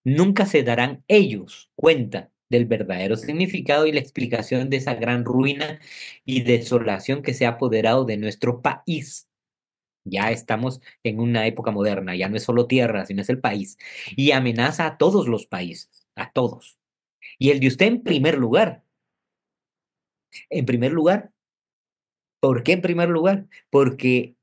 nunca se darán ellos cuenta del verdadero significado y la explicación de esa gran ruina y desolación que se ha apoderado de nuestro país. Ya estamos en una época moderna, ya no es solo tierra, sino es el país. Y amenaza a todos los países, a todos. Y el de usted en primer lugar. En primer lugar, ¿por qué en primer lugar? Porque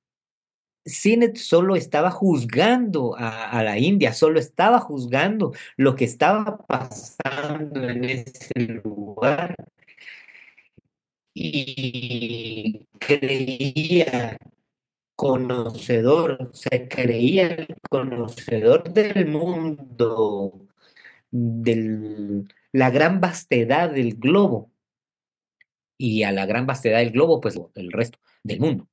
Sinet solo estaba juzgando a la India, solo estaba juzgando lo que estaba pasando en ese lugar y creía conocedor, se creía el conocedor del mundo, de la gran vastedad del globo y a la gran vastedad del globo, pues el resto del mundo.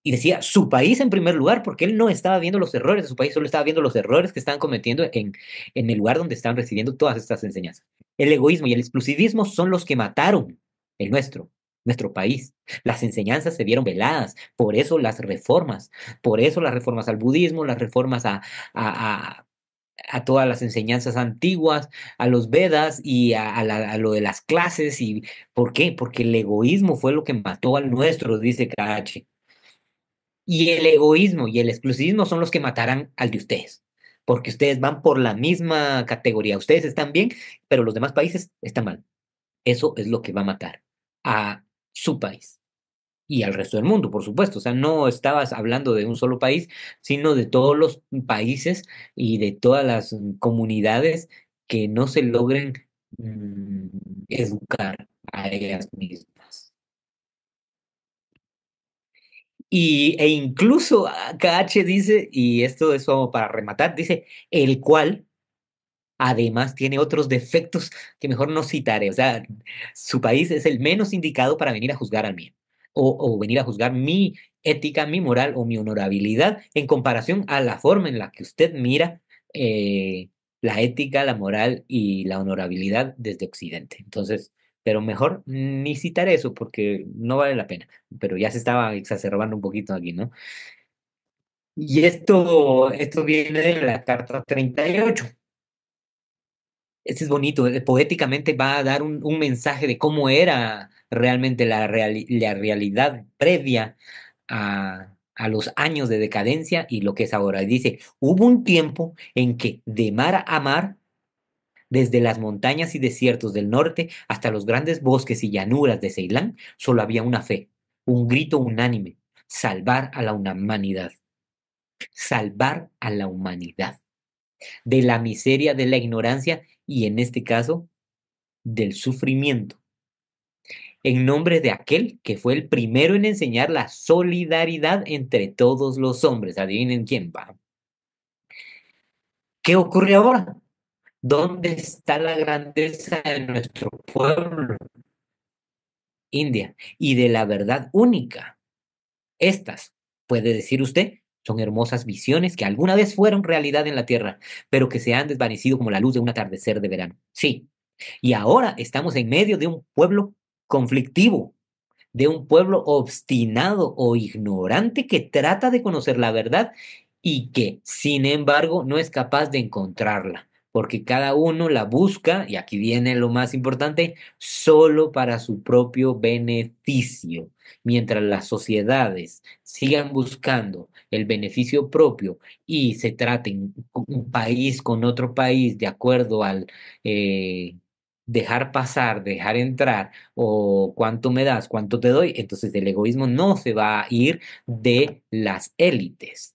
Y decía su país en primer lugar, porque él no estaba viendo los errores de su país, solo estaba viendo los errores que estaban cometiendo en el lugar donde estaban recibiendo todas estas enseñanzas. El egoísmo y el exclusivismo son los que mataron el nuestro país. Las enseñanzas se vieron veladas, por eso las reformas al budismo, las reformas a, a todas las enseñanzas antiguas, a los Vedas y a lo de las clases. ¿Y por qué? Porque el egoísmo fue lo que mató al nuestro, dice Karachi. Y el egoísmo y el exclusivismo son los que matarán al de ustedes, porque ustedes van por la misma categoría. Ustedes están bien, pero los demás países están mal. Eso es lo que va a matar a su país y al resto del mundo, por supuesto. O sea, no estabas hablando de un solo país, sino de todos los países y de todas las comunidades que no se logren mm, educar a ellas mismas. E incluso KH dice, y esto es como para rematar, dice, el cual además tiene otros defectos que mejor no citaré. O sea, su país es el menos indicado para venir a juzgar al mío. O venir a juzgar mi ética, mi moral o mi honorabilidad en comparación a la forma en la que usted mira la ética, la moral y la honorabilidad desde Occidente. Entonces, pero mejor ni citar eso porque no vale la pena. Pero ya se estaba exacerbando un poquito aquí, ¿no? Y esto viene de la Carta 38. Este es bonito, poéticamente va a dar un mensaje de cómo era realmente la realidad previa a los años de decadencia y lo que es ahora. Y dice, hubo un tiempo en que de mar a mar, desde las montañas y desiertos del norte hasta los grandes bosques y llanuras de Ceilán, solo había una fe, un grito unánime, salvar a la humanidad, salvar a la humanidad de la miseria, de la ignorancia y en este caso del sufrimiento, en nombre de aquel que fue el primero en enseñar la solidaridad entre todos los hombres. Adivinen quién va. ¿Qué ocurre ahora? ¿Dónde está la grandeza de nuestro pueblo? India. Y de la verdad única. Estas, puede decir usted, son hermosas visiones que alguna vez fueron realidad en la tierra, pero que se han desvanecido como la luz de un atardecer de verano. Sí. Y ahora estamos en medio de un pueblo conflictivo, de un pueblo obstinado o ignorante que trata de conocer la verdad y que, sin embargo, no es capaz de encontrarla, porque cada uno la busca, y aquí viene lo más importante, solo para su propio beneficio. Mientras las sociedades sigan buscando el beneficio propio y se traten un país con otro país de acuerdo al dejar pasar, dejar entrar, o cuánto me das, cuánto te doy, entonces el egoísmo no se va a ir de las élites.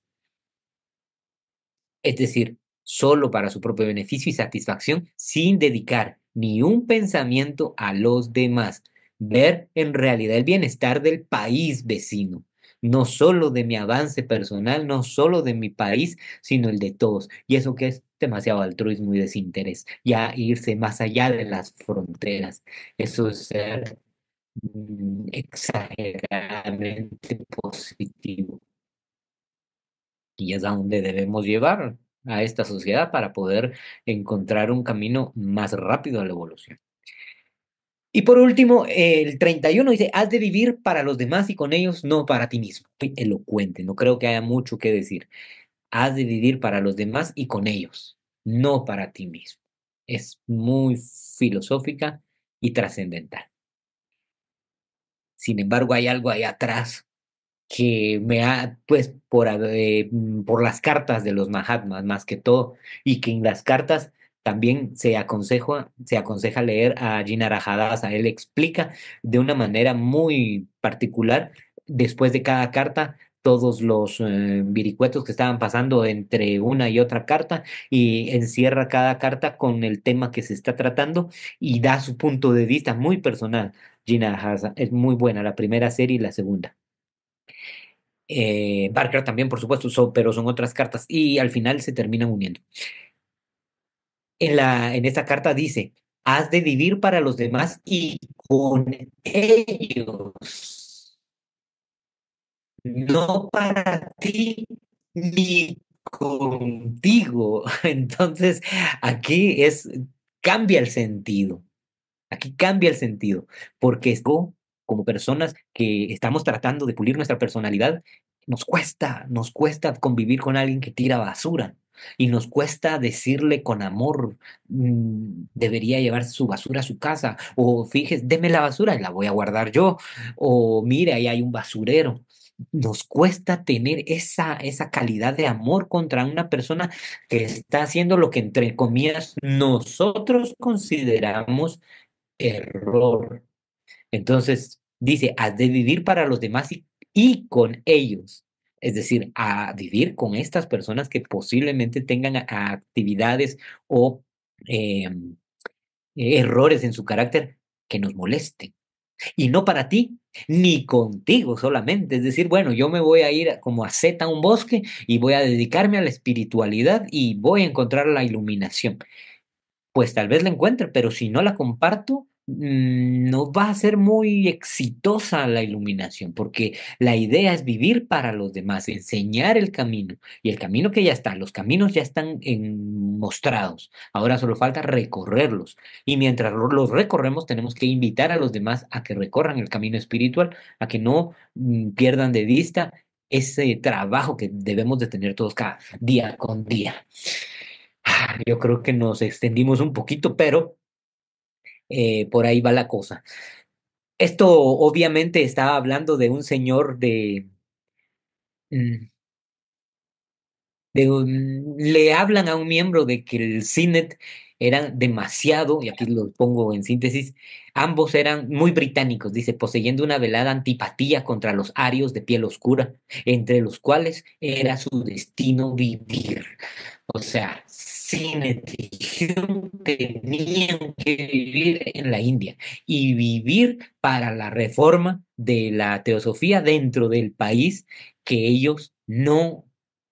Es decir, solo para su propio beneficio y satisfacción, sin dedicar ni un pensamiento a los demás. Ver en realidad el bienestar del país vecino, no solo de mi avance personal, no solo de mi país, sino el de todos. Y eso que es demasiado altruismo y desinterés, ya irse más allá de las fronteras. Eso es ser exageradamente positivo. Y es a donde debemos llevar a esta sociedad para poder encontrar un camino más rápido a la evolución. Y por último, el 31 dice, has de vivir para los demás y con ellos, no para ti mismo. Muy elocuente, no creo que haya mucho que decir. Has de vivir para los demás y con ellos, no para ti mismo. Es muy filosófica y trascendental. Sin embargo, hay algo ahí atrás que me ha, pues, por las cartas de los Mahatmas, más que todo, y que en las cartas también se aconseja leer a Gina Rajadas. Él explica de una manera muy particular, después de cada carta, todos los viricuetos que estaban pasando entre una y otra carta, y encierra cada carta con el tema que se está tratando y da su punto de vista muy personal. Gina Rajadas es muy buena, la primera serie y la segunda. Barker también, por supuesto, pero son otras cartas y al final se terminan uniendo. En esta carta dice, has de vivir para los demás y con ellos, no para ti ni contigo. Entonces, aquí cambia el sentido. Aquí cambia el sentido, porque como personas que estamos tratando de pulir nuestra personalidad, nos cuesta convivir con alguien que tira basura y nos cuesta decirle con amor, debería llevar su basura a su casa, o fíjese, deme la basura y la voy a guardar yo, o mire, ahí hay un basurero. Nos cuesta tener esa calidad de amor contra una persona que está haciendo lo que entre comillas nosotros consideramos error. Entonces, dice, has de vivir para los demás y con ellos. Es decir, a vivir con estas personas que posiblemente tengan actividades o errores en su carácter que nos molesten. Y no para ti, ni contigo solamente. Es decir, bueno, yo me voy a ir como a a un bosque y voy a dedicarme a la espiritualidad y voy a encontrar la iluminación. Pues tal vez la encuentre, pero si no la comparto, no va a ser muy exitosa la iluminación, porque la idea es vivir para los demás, enseñar el camino, y el camino que ya está, los caminos ya están mostrados, ahora solo falta recorrerlos, y mientras los recorremos tenemos que invitar a los demás a que recorran el camino espiritual, a que no pierdan de vista ese trabajo que debemos de tener todos cada día con día. Yo creo que nos extendimos un poquito, pero por ahí va la cosa. Esto obviamente estaba hablando de un señor mm, le hablan a un miembro de que el CINET eran demasiado, y aquí lo pongo en síntesis, ambos eran muy británicos, dice, poseyendo una velada antipatía contra los arios de piel oscura, entre los cuales era su destino vivir. O sea, CINET y Hume tenían que vivir en la India y vivir para la reforma de la teosofía dentro del país que ellos no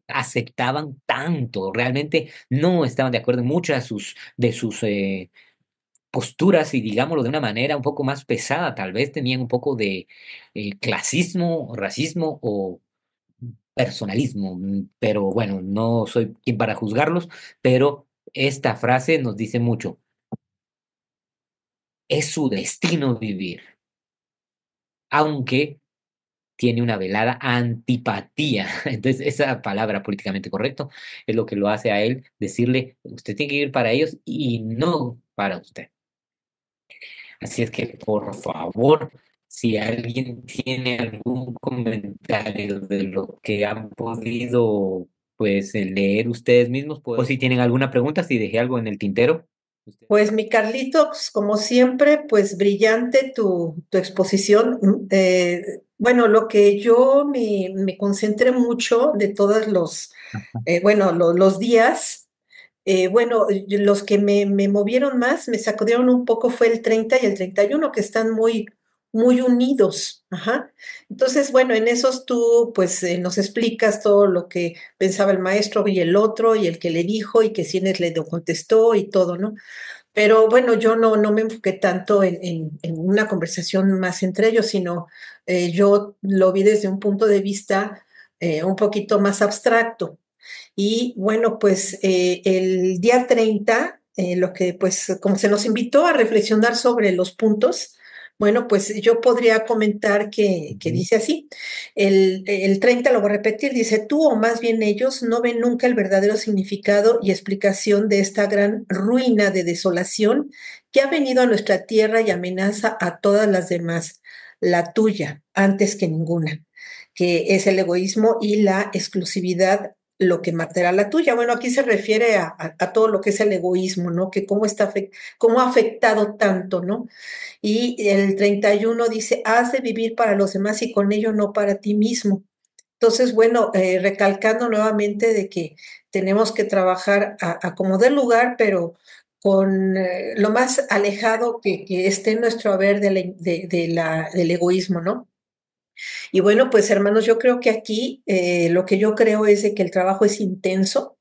aceptaban tanto, realmente no estaban de acuerdo en muchas de sus posturas y digámoslo de una manera un poco más pesada, tal vez tenían un poco de clasismo, racismo o personalismo, pero bueno, no soy quien para juzgarlos, pero esta frase nos dice mucho, es su destino vivir, aunque tiene una velada antipatía. Entonces, esa palabra políticamente correcto es lo que lo hace a él decirle, usted tiene que ir para ellos y no para usted. Así es que, por favor, si alguien tiene algún comentario de lo que han podido, pues, leer ustedes mismos, o si tienen alguna pregunta, si dejé algo en el tintero. Pues mi Carlitos, como siempre, pues brillante tu exposición. Bueno, lo que yo me concentré mucho de todos bueno, los días, bueno, los que me movieron más, me sacudieron un poco fue el 30 y el 31 que están muy unidos. Ajá. Entonces, bueno, en esos tú pues nos explicas todo lo que pensaba el maestro y el otro y el que le dijo y que Sines le contestó y todo, ¿no? Pero bueno, yo no me enfoqué tanto en una conversación más entre ellos, sino yo lo vi desde un punto de vista un poquito más abstracto. Y bueno, pues el día 30 lo que pues como se nos invitó a reflexionar sobre los puntos, bueno, pues yo podría comentar que Ujú. dice así, el 30 lo voy a repetir, dice, tú o más bien ellos no ven nunca el verdadero significado y explicación de esta gran ruina de desolación que ha venido a nuestra tierra y amenaza a todas las demás, la tuya, antes que ninguna, que es el egoísmo y la exclusividad lo que matará la tuya. Bueno, aquí se refiere a todo lo que es el egoísmo, ¿no? Que cómo ha afectado tanto, ¿no? Y el 31 dice, has de vivir para los demás y con ello no para ti mismo. Entonces, bueno, recalcando nuevamente de que tenemos que trabajar a como dé lugar, pero con lo más alejado que esté en nuestro haber del egoísmo, ¿no? Y bueno, pues hermanos, yo creo que aquí lo que yo creo es de que el trabajo es intenso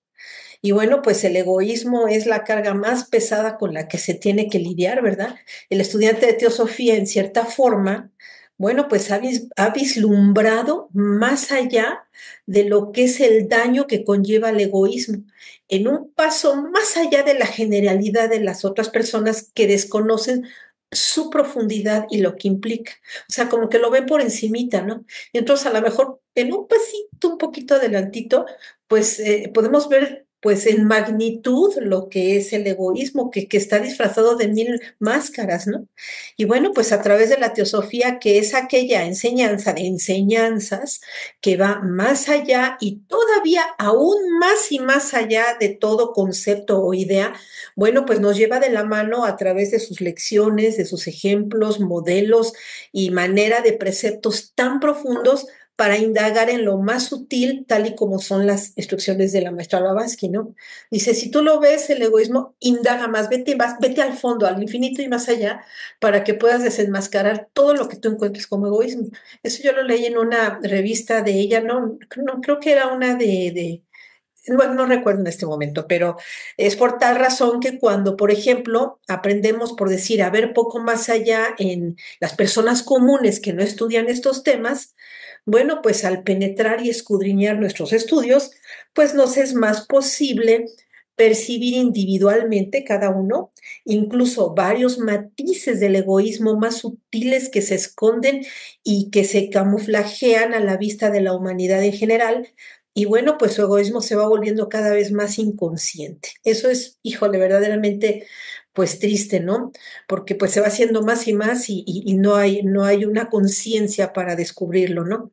y bueno, pues el egoísmo es la carga más pesada con la que se tiene que lidiar, ¿verdad? El estudiante de teosofía, en cierta forma, bueno, pues ha vislumbrado más allá de lo que es el daño que conlleva el egoísmo, en un paso más allá de la generalidad de las otras personas que desconocen su profundidad y lo que implica. O sea, como que lo ven por encimita, ¿no? Y entonces a lo mejor en un pasito, un poquito adelantito, pues podemos ver pues en magnitud lo que es el egoísmo, que está disfrazado de mil máscaras, ¿no? Y bueno, pues a través de la teosofía, que es aquella enseñanza de enseñanzas que va más allá y todavía aún más y más allá de todo concepto o idea, bueno, pues nos lleva de la mano a través de sus lecciones, de sus ejemplos, modelos y manera de preceptos tan profundos para indagar en lo más sutil, tal y como son las instrucciones de la maestra Blavatsky, ¿no? Dice, si tú lo ves, el egoísmo, indaga más, vete al fondo, al infinito y más allá, para que puedas desenmascarar todo lo que tú encuentres como egoísmo. Eso yo lo leí en una revista de ella, no creo que era una bueno, no recuerdo en este momento, pero es por tal razón que cuando, por ejemplo, aprendemos por decir, a ver poco más allá en las personas comunes que no estudian estos temas, bueno, pues al penetrar y escudriñar nuestros estudios, pues nos es más posible percibir individualmente cada uno, incluso varios matices del egoísmo más sutiles que se esconden y que se camuflajean a la vista de la humanidad en general. Y bueno, pues su egoísmo se va volviendo cada vez más inconsciente. Eso es, híjole, verdaderamente, pues triste, ¿no? Porque pues se va haciendo más y más y no hay una conciencia para descubrirlo, ¿no?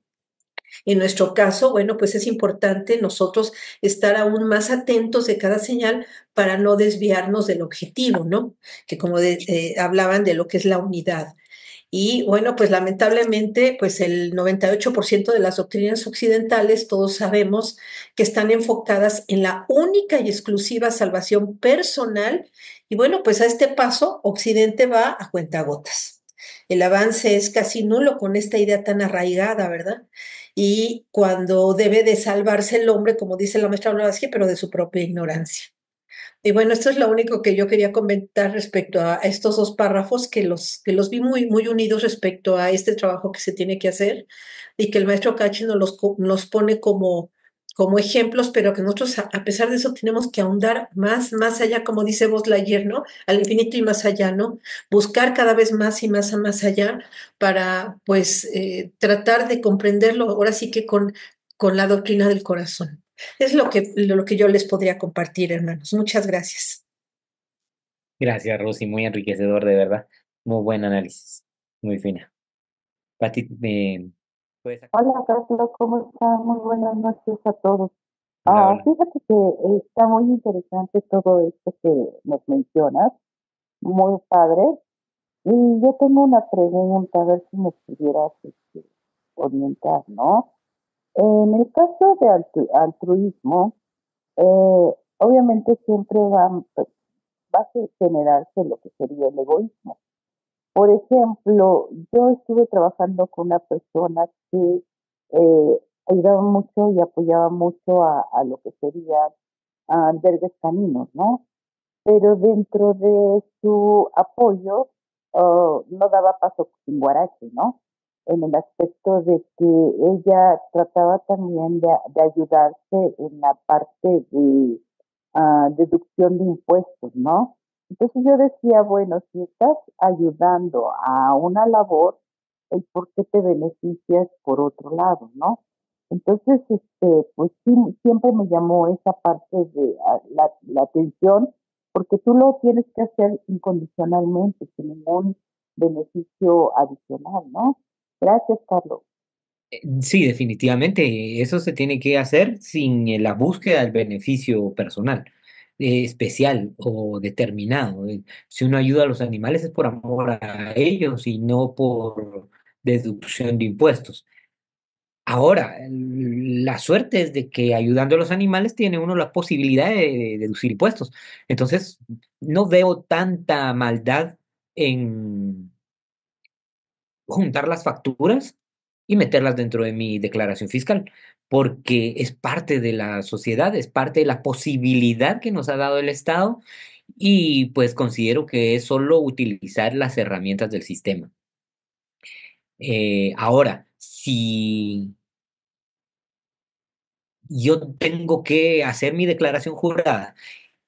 En nuestro caso, bueno, pues es importante nosotros estar aún más atentos de cada señal para no desviarnos del objetivo, ¿no? Que como hablaban de lo que es la unidad. Y bueno, pues lamentablemente, pues el 98% de las doctrinas occidentales, todos sabemos que están enfocadas en la única y exclusiva salvación personal. Y bueno, pues a este paso, Occidente va a cuentagotas. El avance es casi nulo con esta idea tan arraigada, ¿verdad? Y cuando debe de salvarse el hombre, como dice la maestra Blavatsky, pero de su propia ignorancia. Y bueno, esto es lo único que yo quería comentar respecto a estos dos párrafos que los vi muy unidos respecto a este trabajo que se tiene que hacer y que el maestro Cachi nos pone como ejemplos, pero que nosotros a pesar de eso tenemos que ahondar más allá, como dice Buzz Lightyear, ¿no? Al infinito y más allá, ¿no? Buscar cada vez más y más allá para pues tratar de comprenderlo ahora sí que con la doctrina del corazón. Es lo que yo les podría compartir, hermanos. Muchas gracias. Gracias, Rosy, muy enriquecedor, de verdad. Muy buen análisis, muy fina. Pati, ¿puedes? Hola Carlos, ¿cómo están? Muy buenas noches a todos. Hola, hola. Fíjate que está muy interesante todo esto que nos mencionas, muy padre. Y yo tengo una pregunta, a ver si me pudieras orientar, ¿no? En el caso de altruismo, obviamente siempre va a generarse lo que sería el egoísmo. Por ejemplo, yo estuve trabajando con una persona que ayudaba mucho y apoyaba mucho a lo que serían albergues caninos, ¿no? Pero dentro de su apoyo no daba paso sin guarache, ¿no? En el aspecto de que ella trataba también de ayudarse en la parte de deducción de impuestos, ¿no? Entonces yo decía, bueno, si estás ayudando a una labor, ¿el por qué te beneficias por otro lado, no? Entonces, pues sí, siempre me llamó esa parte de la atención, porque tú lo tienes que hacer incondicionalmente, sin ningún beneficio adicional, ¿no? Gracias, Carlos. Sí, definitivamente, eso se tiene que hacer sin la búsqueda del beneficio personal, especial o determinado. Si uno ayuda a los animales es por amor a ellos y no por deducción de impuestos. Ahora, la suerte es de que ayudando a los animales tiene uno la posibilidad de deducir impuestos. Entonces, no veo tanta maldad en juntar las facturas y meterlas dentro de mi declaración fiscal, porque es parte de la sociedad, es parte de la posibilidad que nos ha dado el Estado y pues considero que es solo utilizar las herramientas del sistema. Ahora, si yo tengo que hacer mi declaración jurada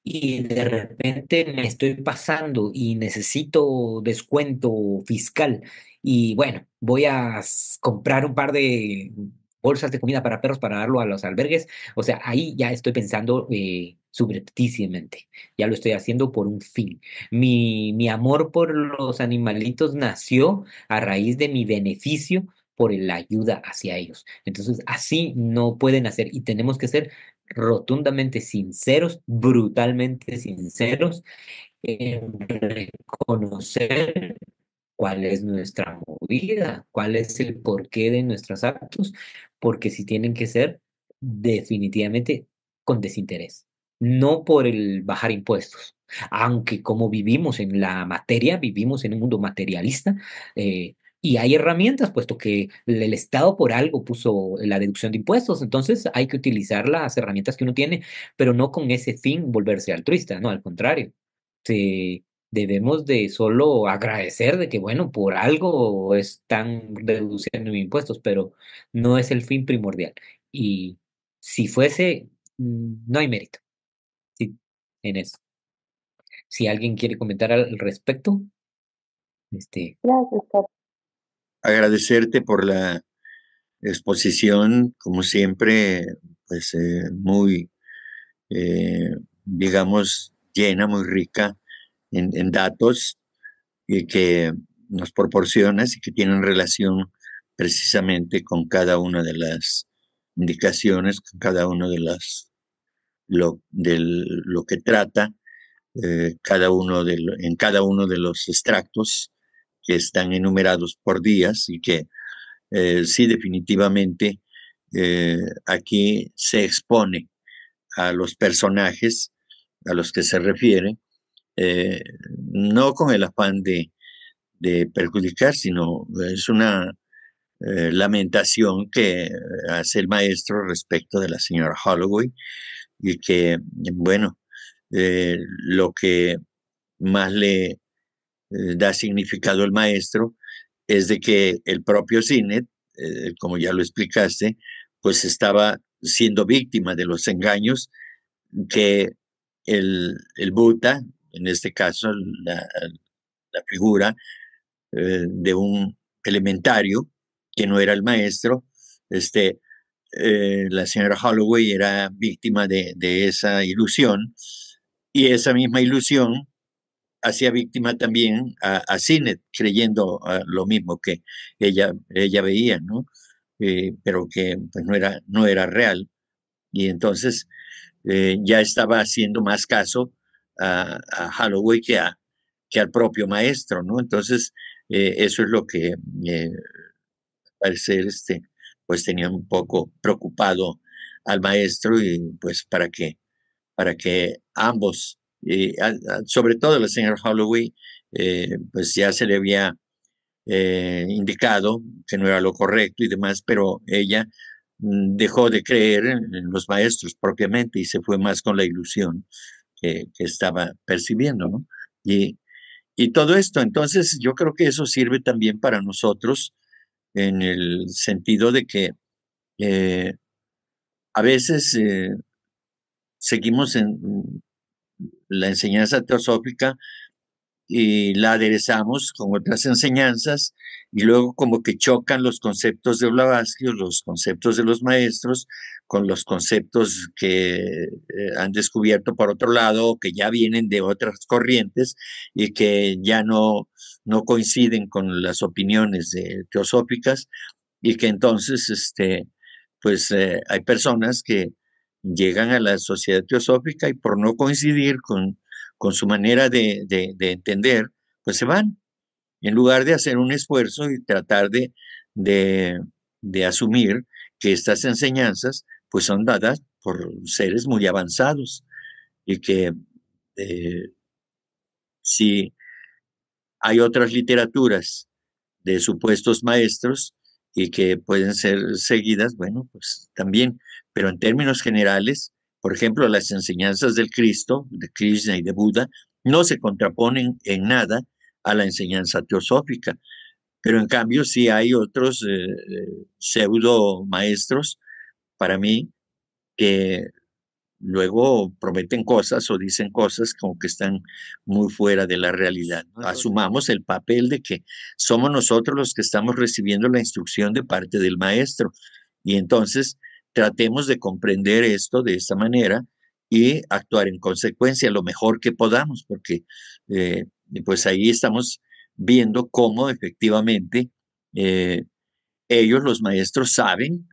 y de repente me estoy pasando y necesito descuento fiscal y bueno, voy a comprar un par de bolsas de comida para perros para darlo a los albergues. O sea, ahí ya estoy pensando subrepticiamente, ya lo estoy haciendo por un fin. Mi amor por los animalitos nació a raíz de mi beneficio por la ayuda hacia ellos. Entonces, así no pueden hacer y tenemos que ser rotundamente sinceros, brutalmente sinceros, en reconocer cuál es nuestra movida, cuál es el porqué de nuestros actos, porque si tienen que ser definitivamente con desinterés, no por el bajar impuestos. Aunque como vivimos en la materia, vivimos en un mundo materialista, y hay herramientas, puesto que el Estado por algo puso la deducción de impuestos, entonces hay que utilizar las herramientas que uno tiene, pero no con ese fin volverse altruista, no, al contrario. Sí, debemos de solo agradecer de que, bueno, por algo están reduciendo impuestos, pero no es el fin primordial. Y si fuese, no hay mérito, sí, en eso. Si alguien quiere comentar al respecto, este, Gracias, Kat. Agradecerte por la exposición, como siempre, pues muy, digamos, llena, muy rica en datos y que nos proporcionas y que tienen relación precisamente con cada una de las indicaciones, con cada uno de lo que trata en cada uno de los extractos que están enumerados por días y que sí definitivamente aquí se expone a los personajes a los que se refiere, eh, no con el afán de perjudicar, sino es una lamentación que hace el maestro respecto de la señora Holloway y que, bueno, lo que más le da significado el maestro es de que el propio Sinet, como ya lo explicaste, pues estaba siendo víctima de los engaños que el Buda, en este caso la figura de un elementario que no era el maestro, este, la señora Holloway era víctima de esa ilusión y esa misma ilusión hacía víctima también a Sinet, creyendo lo mismo que ella veía, ¿no? Pero que pues, no era real. Y entonces ya estaba haciendo más caso a Holloway que al propio maestro, ¿no? Entonces, eso es lo que parecer pues tenía un poco preocupado al maestro y pues para que ambos, sobre todo la señora Holloway, pues ya se le había indicado que no era lo correcto y demás, pero ella dejó de creer en los maestros propiamente y se fue más con la ilusión que estaba percibiendo, ¿no? Y, y todo esto, entonces yo creo que eso sirve también para nosotros en el sentido de que eh, a veces seguimos en la enseñanza teosófica y la aderezamos con otras enseñanzas y luego como que chocan los conceptos de Blavatsky, los conceptos de los maestros con los conceptos que han descubierto por otro lado, que ya vienen de otras corrientes y que ya no coinciden con las opiniones teosóficas y que entonces pues hay personas que llegan a la sociedad teosófica y por no coincidir con su manera de entender, pues se van, en lugar de hacer un esfuerzo y tratar de, de asumir que estas enseñanzas pues son dadas por seres muy avanzados y que eh, si hay otras literaturas de supuestos maestros y que pueden ser seguidas, bueno, pues también, pero en términos generales, por ejemplo, las enseñanzas del Cristo, de Krishna y de Buda, no se contraponen en nada a la enseñanza teosófica, pero en cambio sí hay otros pseudo maestros para mí que luego prometen cosas o dicen cosas como que están muy fuera de la realidad, ¿no? Asumamos el papel de que somos nosotros los que estamos recibiendo la instrucción de parte del maestro y entonces tratemos de comprender esto de esta manera y actuar en consecuencia lo mejor que podamos, porque eh, pues ahí estamos viendo cómo efectivamente eh, ellos, los maestros, saben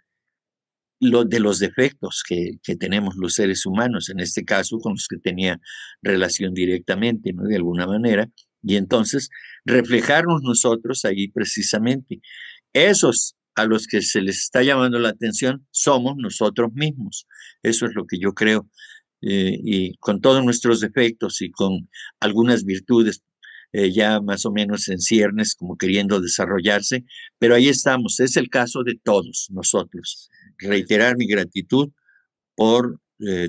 de los defectos que tenemos los seres humanos, en este caso con los que tenía relación directamente, ¿no? De alguna manera, Y entonces reflejarnos nosotros ahí precisamente. Esos a los que se les está llamando la atención somos nosotros mismos. Eso es lo que yo creo. Y con todos nuestros defectos y con algunas virtudes ya más o menos en ciernes, como queriendo desarrollarse, pero ahí estamos. Es el caso de todos nosotros. Reiterar mi gratitud por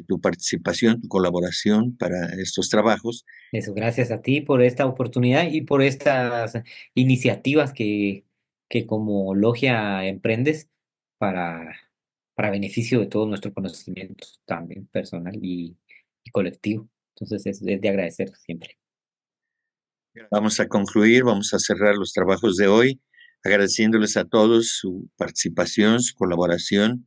tu participación, tu colaboración para estos trabajos. Eso, gracias a ti por esta oportunidad y por estas iniciativas que como logia emprendes para, para beneficio de todo nuestro conocimiento, también personal y colectivo. Entonces es de agradecer siempre. Vamos a concluir, vamos a cerrar los trabajos de hoy, agradeciéndoles a todos su participación, su colaboración